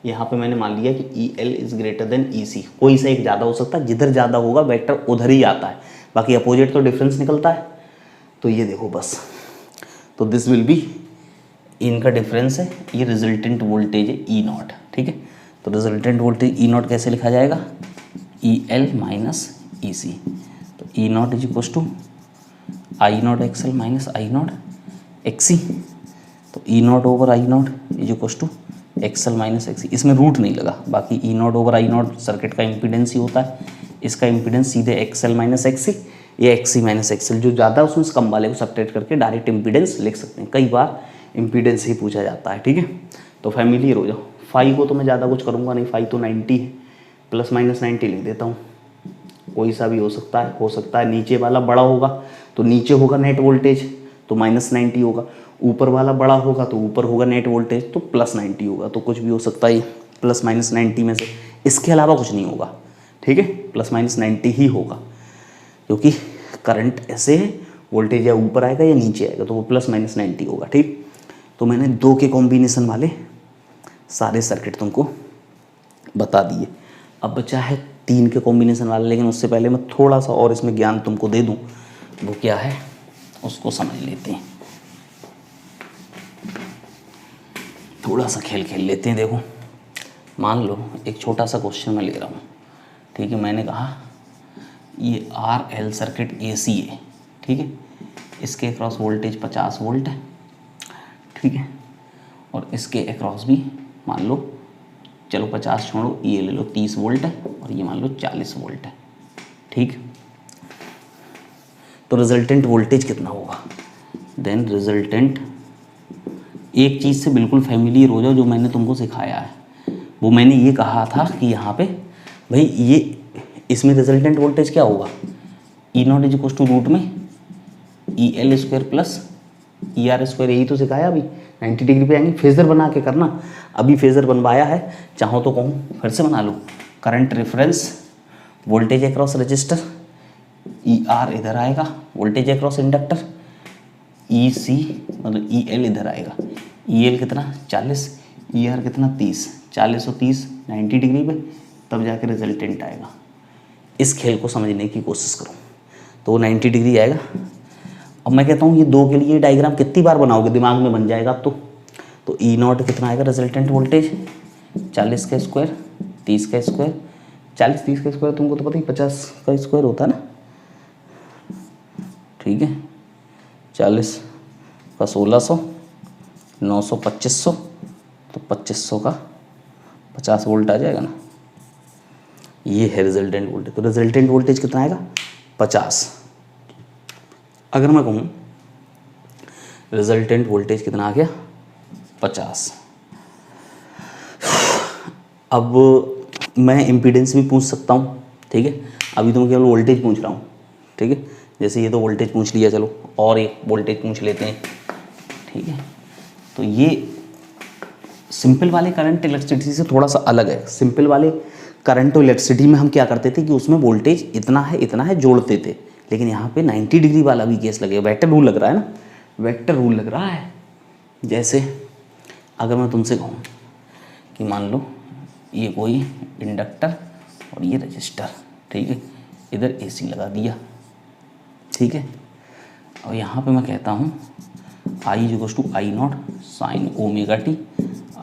यहाँ पे मैंने मान लिया कि EL is greater than EC, कोई से एक ज़्यादा हो सकता है, जिधर ज़्यादा होगा वेक्टर उधर ही आता है, बाकी अपोजिट तो डिफरेंस निकलता है। तो ये देखो बस, तो दिस विल बी, इनका डिफरेंस है, ये रिजल्टेंट वोल्टेज है E नॉट, ठीक है। तो रिजल्टेंट वोल्टेज E नॉट कैसे लिखा जाएगा, EL माइनस EC, तो E naught is equal to I naught XL minus I naught XC, तो E naught over I naught is equal to XL minus XC। इसमें root नहीं लगा, बाकी E naught over I naught circuit का impedance ही होता है, इसका इम्पीडेंस सीधे XL माइनस XC या XC माइनस XL, जो ज़्यादा है उसमें कम वाले को सब्ट्रैक्ट करके डायरेक्ट इम्पीडेंस लिख सकते हैं। कई बार इम्पीडेंस ही पूछा जाता है, ठीक है। तो फैमिलियर हो जाओ। फाई को तो मैं ज़्यादा कुछ करूँगा नहीं, फाई तो 90 है, प्लस माइनस 90 लिख देता हूँ, कोई सा भी हो सकता है नीचे वाला बड़ा होगा तो नीचे होगा नेट वोल्टेज तो -90 होगा, ऊपर वाला बड़ा होगा तो ऊपर होगा नेट वोल्टेज तो +90 होगा। तो कुछ भी हो सकता है +-90 में से, इसके अलावा कुछ नहीं होगा, ठीक है, +-90 ही होगा, क्योंकि करंट ऐसे है, वोल्टेज या ऊपर आएगा या नीचे आएगा, तो वो +-90 होगा, ठीक। तो मैंने 2 के कॉम्बिनेशन वाले सारे सर्किट तुमको बता दिए। अब बचा है 3 के कॉम्बिनेशन वाला, लेकिन उससे पहले मैं थोड़ा सा और इसमें ज्ञान तुमको दे दूं, वो क्या है उसको समझ लेते हैं, थोड़ा सा खेल खेल लेते हैं। देखो मान लो एक छोटा सा क्वेश्चन मैं ले रहा हूँ, ठीक है, मैंने कहा ये RL सर्किट AC है, ठीक है, इसके अक्रॉस वोल्टेज 50 वोल्ट है, ठीक है, और इसके अक्रॉस भी मान लो, चलो 50 छोड़ो, ये ले लो 30 वोल्ट है, और ये मान लो 40 वोल्ट है, ठीक। तो रिजल्टेंट वोल्टेज कितना होगा? देन रिजल्टेंट, एक चीज़ से बिल्कुल फैमिलियर हो जाओ जो मैंने तुमको सिखाया है, वो मैंने ये कहा था कि यहाँ पे भाई ये इसमें रिजल्टेंट वोल्टेज क्या होगा, E0 is equal to root में EL² प्लस ER², यही तो सिखाया अभी। 90 डिग्री पे आएंगे, फेजर बना के करना, अभी फेजर बनवाया है, चाहो तो कहूँ फिर से बना लो। Current reference, voltage across resistor, ER इधर आएगा, वोल्टेज अक्रॉस इंडक्टर, EC मतलब EL इधर आएगा, EL कितना 40, ER कितना 30, 40 और 30 90 डिग्री पे, तब जाके रिजल्टेंट आएगा। इस खेल को समझने की कोशिश करो तो वो 90 डिग्री आएगा। अब मैं कहता हूँ ये 2 के लिए डायग्राम कितनी बार बनाओगे, दिमाग में बन जाएगा अब तो E0 कितना आएगा रिजल्टेंट वोल्टेज, 40 का स्क्वायर 30 का स्क्वायर, 40 30 का स्क्वायर तुमको तो पता ही 50 का स्क्वायर होता है ना, ठीक है, 40 का 1600, 900 2500, तो 2500 का 50 वोल्ट आ जाएगा ना, ये है रिजल्टेंट वोल्टेज। तो रिजल्टेंट वोल्टेज कितना आएगा 50। अगर मैं कहूँ रिजल्टेंट वोल्टेज कितना आ गया 50, अब मैं इम्पीडेंस भी पूछ सकता हूँ, ठीक है, अभी तो मैं केवल वोल्टेज पूछ रहा हूँ, ठीक है, जैसे ये तो वोल्टेज पूछ लिया, चलो और एक वोल्टेज पूछ लेते हैं, ठीक है। तो ये सिंपल वाले करंट इलेक्ट्रिसिटी से थोड़ा सा अलग है। सिंपल वाले करंट और इलेक्ट्रिसिटी में हम क्या करते थे कि उसमें वोल्टेज इतना है जोड़ते थे, लेकिन यहाँ पे 90 डिग्री वाला भी केस लगेगा, वेक्टर रूल लग रहा है ना, वेक्टर रूल लग रहा है। जैसे अगर मैं तुमसे कहूँ कि मान लो ये कोई इंडक्टर और ये रजिस्टर, ठीक है, इधर AC लगा दिया, ठीक है, और यहाँ पे मैं कहता हूँ I = I0 sine ω t,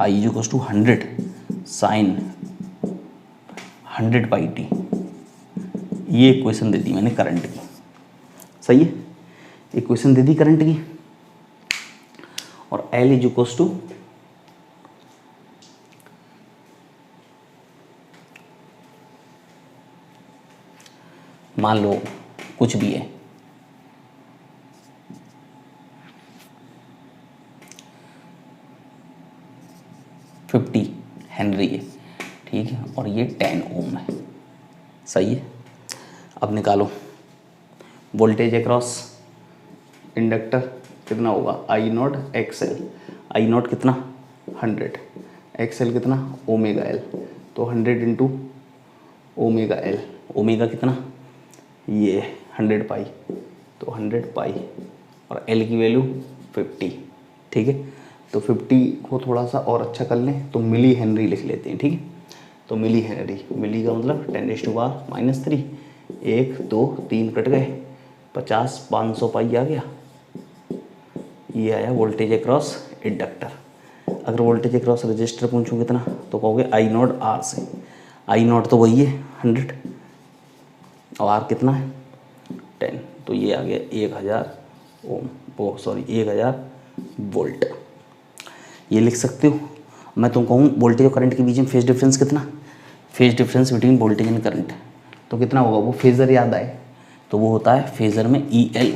I = 100 sine 100πt, ये इक्वेशन दे दी मैंने करंट की, सही है, इक्वेशन दे दी करंट की। और L = मान लो कुछ भी है, $50 हेनरी है, ठीक है, और ये 10 ओम है, सही है। अब निकालो वोल्टेज अक्रॉस इंडक्टर कितना होगा I0 XL, I0 कितना 100, XL कितना ω_L, तो 100 × ω_L, ओमेगा कितना ये 100π, तो 100π, और L की वैल्यू 50, ठीक है। तो 50 को थोड़ा सा और अच्छा कर लें तो मिली हेनरी लिख लेते हैं, ठीक है। तो मिली हेनरी, मिली का मतलब 10⁻⁻3, 1 2 3 कट गए, 50 500π आ गया, ये आया वोल्टेज अक्रॉस इंडक्टर। अगर वोल्टेज अक्रॉस रजिस्टर पूछूँ कितना तो कहोगे I0 R से, I0 तो वही है 100 और R कितना है 10, तो ये आ गया 1000 ओम, वो सॉरी 1000 वोल्ट, ये लिख सकते हो। मैं तुम कहूँ वोल्टेज और करंट के बीच में फेज डिफरेंस कितना, phase difference between voltage and current, तो कितना होगा, वो फेज़र याद आए तो वो होता है फेज़र में EL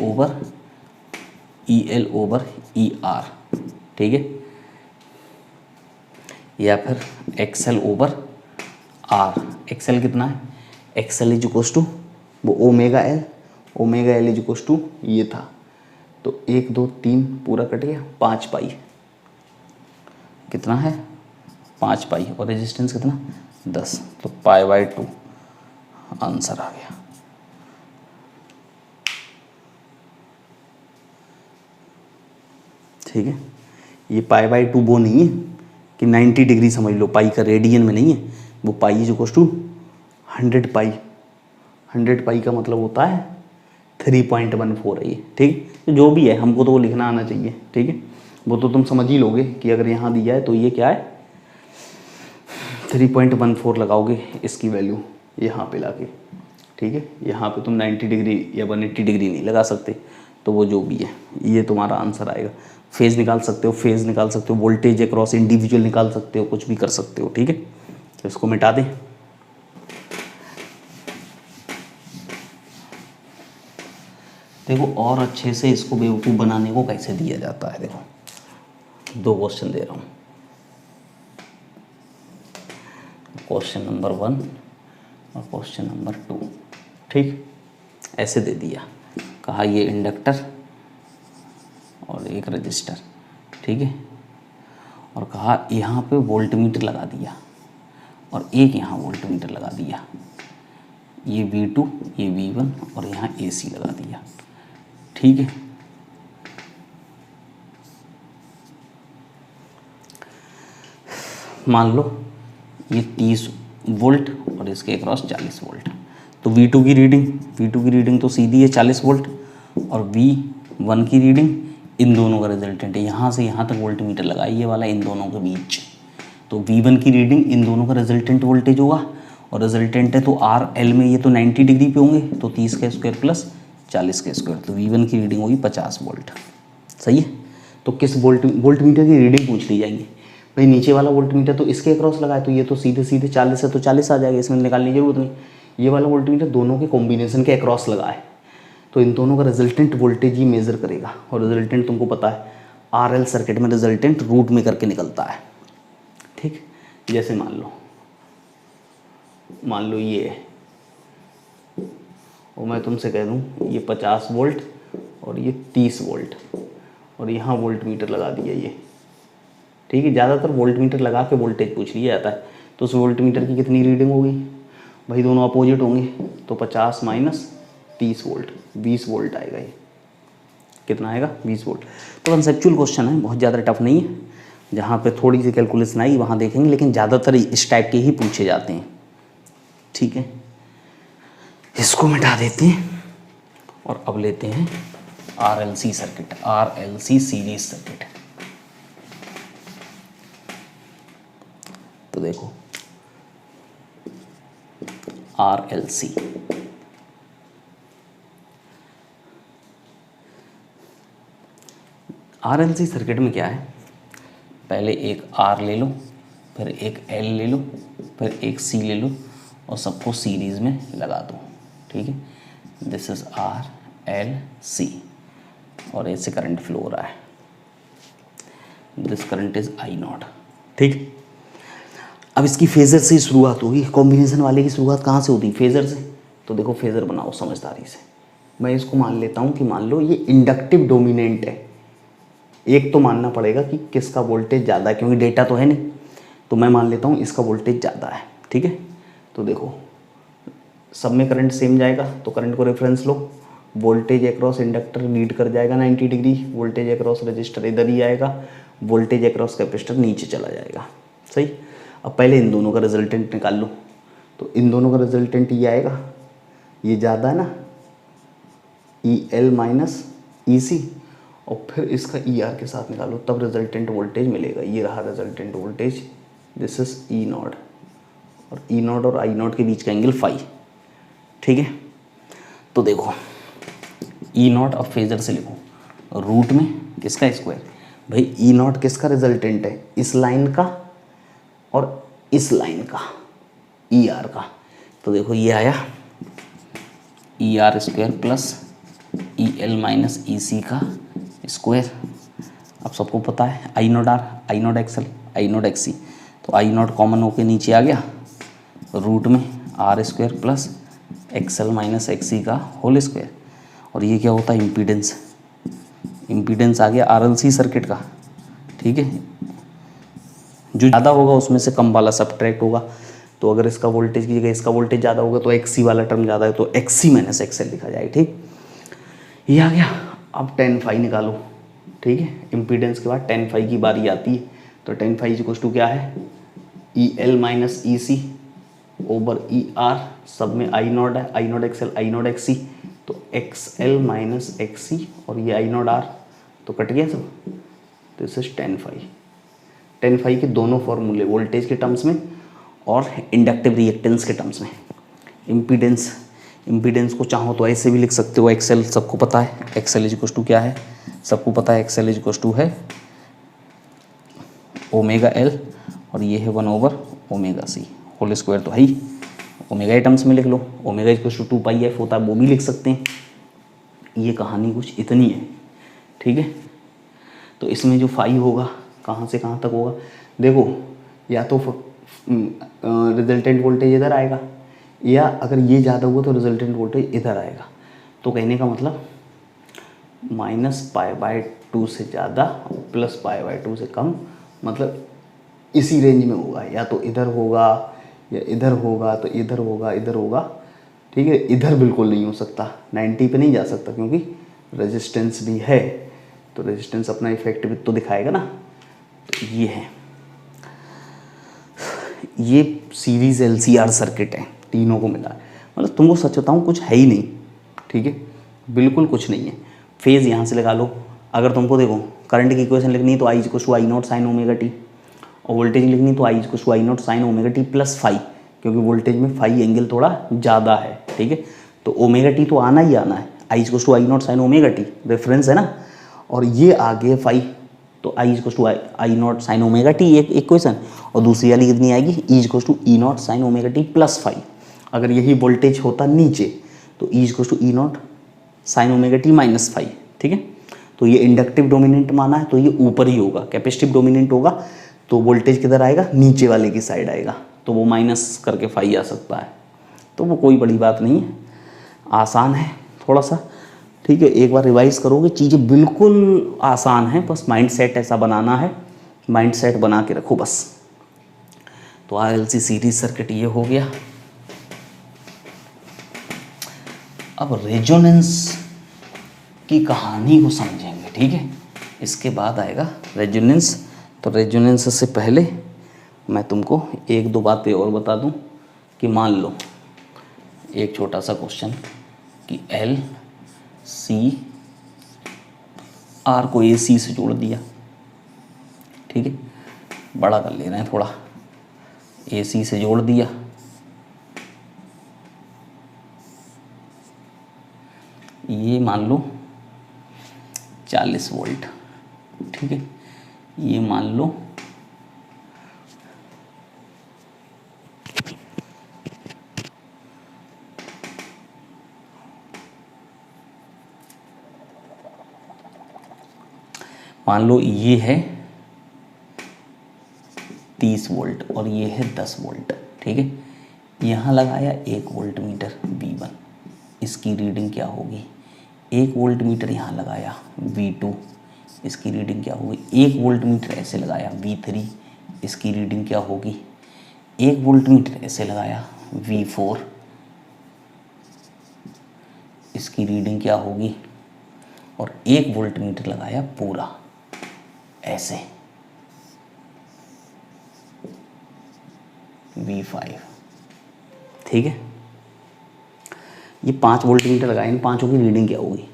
ओवर ER, ठीक है, या फिर XL ओवर R। XL कितना है, XL = वो ω_L, ω_L = ये था तो 1 2 3 पूरा कट गया, 5 पाई कितना है 5 पाई, और रेजिस्टेंस कितना 10, तो π/2 आंसर आ गया। ठीक है, ये π/2 वो नहीं है कि 90 डिग्री समझ लो, पाई का रेडियन में नहीं है, वो पाई इज इक्वल टू 100 पाई। 100 पाई का मतलब होता है 3.14 है ये। ठीक, तो जो भी है हमको तो वो लिखना आना चाहिए। ठीक है, वो तो तुम समझ ही लोगे कि अगर यहाँ दिया है तो ये क्या है 3.14 लगाओगे इसकी वैल्यू यहाँ पे लाके। ठीक है, यहाँ पे तुम 90 डिग्री या 180 डिग्री नहीं लगा सकते, तो वो जो भी है ये तुम्हारा आंसर आएगा। फेज़ निकाल सकते हो, फेज़ निकाल सकते हो, वोल्टेज अक्रॉस इंडिविजुअल निकाल सकते हो, कुछ भी कर सकते हो। ठीक है, तो इसको मिटा दें। देखो और अच्छे से इसको बेवकूफ़ बनाने को कैसे दिया जाता है, देखो 2 क्वेश्चन दे रहा हूँ। क्वेश्चन नंबर 1 और क्वेश्चन नंबर 2। ठीक, ऐसे दे दिया, कहा ये इंडक्टर और एक रजिस्टर। ठीक है, और कहा यहाँ पे वोल्टमीटर लगा दिया और एक यहाँ वोल्टमीटर लगा दिया, ये V2 ये V1 और यहाँ AC लगा दिया। ठीक है, मान लो ये 30 वोल्ट और इसके अक्रॉस 40 वोल्ट, तो V2 की रीडिंग तो सीधी है 40 वोल्ट, और V1 की रीडिंग इन दोनों का रिजल्टेंट है, यहाँ से यहाँ तक वोल्टमीटर लगा ये वाला इन दोनों के बीच, तो V1 की रीडिंग इन दोनों का रिजल्टेंट वोल्टेज होगा, और रिजल्टेंट है तो RL में ये तो 90 डिग्री पे होंगे, तो 30 का स्क्वायर प्लस 40 का स्क्वायर, तो V1 की रीडिंग होगी 50 वोल्ट। सही है, तो किस वोल्टमीटर की रीडिंग पूछ ली जाएगी भाई। नीचे वाला वोल्टमीटर तो इसके अक्रॉस लगा है, तो ये तो सीधे 40 है, तो 40 आ जाएगा, इसमें निकालने की जरूरत नहीं। ये वाला वोल्टमीटर दोनों के कॉम्बिनेशन के अक्रॉस लगा है, तो इन दोनों का रिजल्टेंट वोल्टेज ही मेज़र करेगा, और रिजल्टेंट तुमको पता है RL सर्किट में रिजल्टेंट रूट में करके निकलता है। ठीक, जैसे मान लो ये है, और मैं तुमसे कह दूं ये 50 वोल्ट और ये 30 वोल्ट, और यहाँ वोल्टमीटर लगा दिया ये। ठीक है, ज़्यादातर वोल्टमीटर लगा के वोल्टेज पूछ लिया जाता है, तो उस वोल्टमीटर की कितनी रीडिंग होगी भाई, दोनों अपोजिट होंगे, तो 50 माइनस 30 वोल्ट 20 वोल्ट आएगा। ये कितना आएगा 20 वोल्ट। तो कंसेप्चुअल क्वेश्चन है, बहुत ज़्यादा टफ नहीं है, जहाँ पे थोड़ी सी कैलकुलेशन आई वहाँ देखेंगे, लेकिन ज़्यादातर इस टाइप के ही पूछे जाते हैं। ठीक है, इसको मिटा देते हैं और अब लेते हैं RLC circuit, RLC series circuit. तो देखो RLC, RLC सर्किट में क्या है, पहले एक R ले लो, फिर एक L ले लो, फिर एक C ले लो, और सबको सीरीज में लगा दो। ठीक है, दिस इज RLC, और ऐसे करंट फ्लो हो रहा है, दिस करंट इज I0। ठीक, अब इसकी फेज़र से शुरुआत होगी, कॉम्बिनेशन वाले की शुरुआत कहाँ से होती है, फेज़र से। तो देखो फेज़र बनाओ समझदारी से, मैं इसको मान लेता हूँ कि मान लो ये इंडक्टिव डोमिनेंट है। एक तो मानना पड़ेगा कि किसका वोल्टेज ज़्यादा है, क्योंकि डेटा तो है नहीं, तो मैं मान लेता हूँ इसका वोल्टेज ज़्यादा है। ठीक है, तो देखो सब में करंट सेम जाएगा, तो करंट को रेफरेंस लो, वोल्टेज अक्रॉस इंडक्टर लीड कर जाएगा 90 डिग्री, वोल्टेज अक्रॉस रजिस्टर इधर ही आएगा, वोल्टेज अक्रॉस कैपेसिटर नीचे चला जाएगा। सही, अब पहले इन दोनों का रिजल्टेंट निकाल लो, तो इन दोनों का रिजल्टेंट ये आएगा, ये ज़्यादा है ना EL माइनस EC, और फिर इसका ER के साथ निकालो, तब रिजल्टेंट वोल्टेज मिलेगा। ये रहा resultant voltage, this is E0, और E0 और I0 के बीच का एंगल फाई। ठीक है, तो देखो E0 अब फेजर से लिखो, रूट में किसका स्क्वायर, भाई E0 किसका रिजल्टेंट है, इस लाइन का और इस लाइन का, ER का। तो देखो ये आया ER square plus EL minus EC का स्क्वायर। अब सबको पता है I0 R, I0 XL, I0 XC, तो I0 कॉमन होके नीचे आ गया, रूट में R square plus XL minus XC का होल स्क्वायर। और ये क्या होता है, इम्पीडेंस, इम्पीडेंस आ गया RLC सर्किट का, ठीक है। जो ज़्यादा होगा उसमें से कम वाला सब्ट्रैक्ट होगा। तो अगर इसका वोल्टेज की जगह इसका वोल्टेज ज़्यादा होगा तो XC वाला टर्म ज़्यादा है, तो XC माइनस XL लिखा जाएगा, ठीक। ये आ गया। अब tan phi निकालो, ठीक है। इम्पीडेंस के बाद tan phi की बारी आती है। तो tan phi इक्वल टू क्या है, EL minus EC over ER, सब में I नॉट है, I not XL I not XC, तो XL माइनस XC और ये I नॉट R, तो कट गया सब। तो this is tan phi। tan phi के दोनों फॉर्मूले, वोल्टेज के टर्म्स में और इंडक्टिव रिएक्टेंस के टर्म्स में। इम्पीडेंस को चाहो तो ऐसे भी लिख सकते हो, XL सबको पता है, XL इक्वल टू क्या है, सबको पता है, XL इक्वल टू है ओमेगा L और ये है 1 over omega C whole square, तो है ही। ओमेगा टर्म्स में लिख लो, omega equal to 2 pi f होता है, वो भी लिख सकते हैं। ये कहानी कुछ इतनी है, ठीक है। तो इसमें जो फाई होगा कहाँ से कहाँ तक होगा, देखो या तो रिजल्टेंट वोल्टेज इधर आएगा, या अगर ये ज़्यादा हुआ तो रिजल्टेंट वोल्टेज इधर आएगा। तो कहने का मतलब -π/2 से ज़्यादा +π/2 से कम, मतलब इसी रेंज में होगा। या तो इधर होगा या इधर होगा, तो इधर होगा इधर होगा, ठीक है। इधर बिल्कुल नहीं हो सकता, 90 पे नहीं जा सकता क्योंकि रेजिस्टेंस भी है, तो रेजिस्टेंस अपना इफेक्ट भी तो दिखाएगा ना। तो ये है, ये सीरीज LCR सर्किट है, तीनों को मिला। मतलब तुमको सच बताऊँ कुछ है ही नहीं, ठीक है, बिल्कुल कुछ नहीं है। फेज़ यहाँ से लगा लो। अगर तुमको देखो करंट की इक्वेशन लिखनी है तो I equal to I naught sine omega T, और वोल्टेज लिखनी तो I equal to I naught sine omega T plus phi, क्योंकि वोल्टेज में फाई एंगल थोड़ा ज़्यादा है, ठीक है। तो ओमेगा टी तो आना ही आना है, I equal to I naught sine omega T reference है ना, और ये आगे फाई, तो I equal to I naught sine omega T एक इक्वेशन, और दूसरी वाली कितनी आएगी, E equal to E naught sine omega T plus phi. अगर यही वोल्टेज होता नीचे तो E equal to E naught sine omega T minus phi, ठीक है। तो ये इंडक्टिव डोमिनेंट माना है तो ये ऊपर ही होगा, कैपेसिटिव डोमिनेंट होगा तो वोल्टेज किधर आएगा, नीचे वाले की साइड आएगा, तो वो माइनस करके फाई आ सकता है। तो वो कोई बड़ी बात नहीं है, आसान है थोड़ा सा, ठीक है। एक बार रिवाइज करोगे चीज़ें बिल्कुल आसान है, बस माइंड सेट ऐसा बनाना है, माइंड सेट बना के रखो बस। तो RLC सीरीज सर्किट ये हो गया। अब रेजोनेंस की कहानी को समझेंगे, ठीक है। इसके बाद आएगा रेजोनेंस। तो रेजोनेंस से पहले मैं तुमको एक दो बातें और बता दूं कि मान लो एक छोटा सा क्वेश्चन कि LCR को AC से जोड़ दिया, ठीक है, बड़ा कर ले रहे हैं थोड़ा, AC से जोड़ दिया, ये मान लो 40 वोल्ट, ठीक है, ये मान लो 30 वोल्ट और ये है 10 वोल्ट, ठीक है। यहाँ लगाया 1 वोल्ट मीटर V1, इसकी रीडिंग क्या होगी, 1 वोल्ट मीटर यहाँ लगाया V2, इसकी रीडिंग क्या होगी, 1 वोल्ट मीटर ऐसे लगाया V3, इसकी रीडिंग क्या होगी, 1 वोल्ट मीटर ऐसे लगाया V4, इसकी रीडिंग क्या होगी, और 1 वोल्ट मीटर लगाया पूरा ऐसे V5, ठीक है। ये 5 वोल्ट मीटर लगाए, इन पांचों की रीडिंग क्या होगी,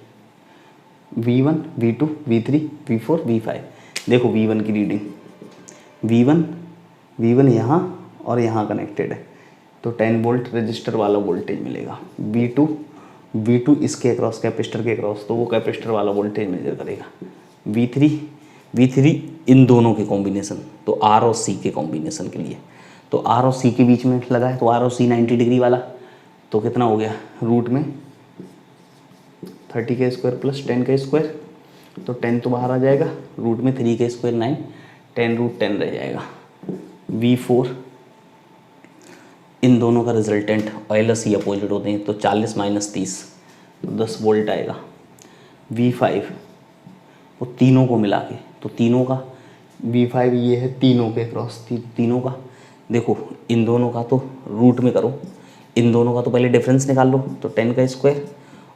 V1, V2, V3, V4, V5। देखो V1 की रीडिंग, V1 यहाँ और यहाँ कनेक्टेड है तो 10 वोल्ट रजिस्टर वाला वोल्टेज मिलेगा। V2 इसके अक्रॉस, कैपेसिटर के अक्रॉस, तो वो कैपेसिटर वाला वोल्टेज मेजर करेगा। V3 इन दोनों के कॉम्बिनेशन, तो R और C के कॉम्बिनेशन के लिए, तो R और C के बीच में लगा है, तो R और C 90 डिग्री वाला, तो कितना हो गया, रूट में 30 का स्क्वायर प्लस 10 का स्क्वायर, तो 10 तो बाहर आ जाएगा, रूट में 3 का स्क्वायर 9, 10 रूट 10 रह जाएगा। V4 इन दोनों का रिजल्टेंट L और C अपोजिट होते हैं, तो 40 माइनस 30 तो 10 वोल्ट आएगा। V5 वो तीनों को मिला के, तो तीनों का V5 ये है तीनों के क्रॉस, तीनों का देखो, इन दोनों का तो रूट में करो, इन दोनों का तो पहले डिफरेंस निकाल लो, तो 10 का स्क्वायर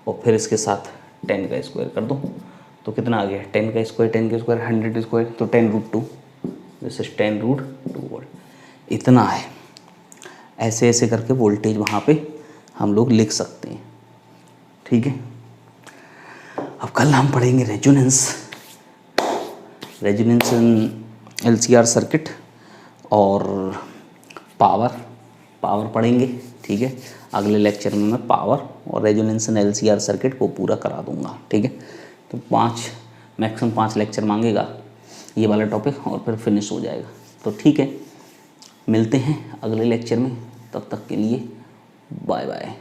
और फिर इसके साथ 10 का स्क्वायर कर दो, तो कितना आ गया 10 का स्क्वायर, 10 का स्क्वायर 100 स्क्वायर, तो 10√2, दिस इज 10√2 वोल्ट, इतना है। ऐसे ऐसे करके वोल्टेज वहाँ पे हम लोग लिख सकते हैं, ठीक है। अब कल हम पढ़ेंगे रेजोनेंस इन LCR सर्किट और पावर पढ़ेंगे, ठीक है। अगले लेक्चर में मैं पावर और रेजोनेंस इन LCR सर्किट को पूरा करा दूंगा, ठीक है। तो मैक्सिमम 5 लेक्चर मांगेगा ये वाला टॉपिक और फिर फिनिश हो जाएगा। तो ठीक है, मिलते हैं अगले लेक्चर में, तब तक के लिए बाय बाय।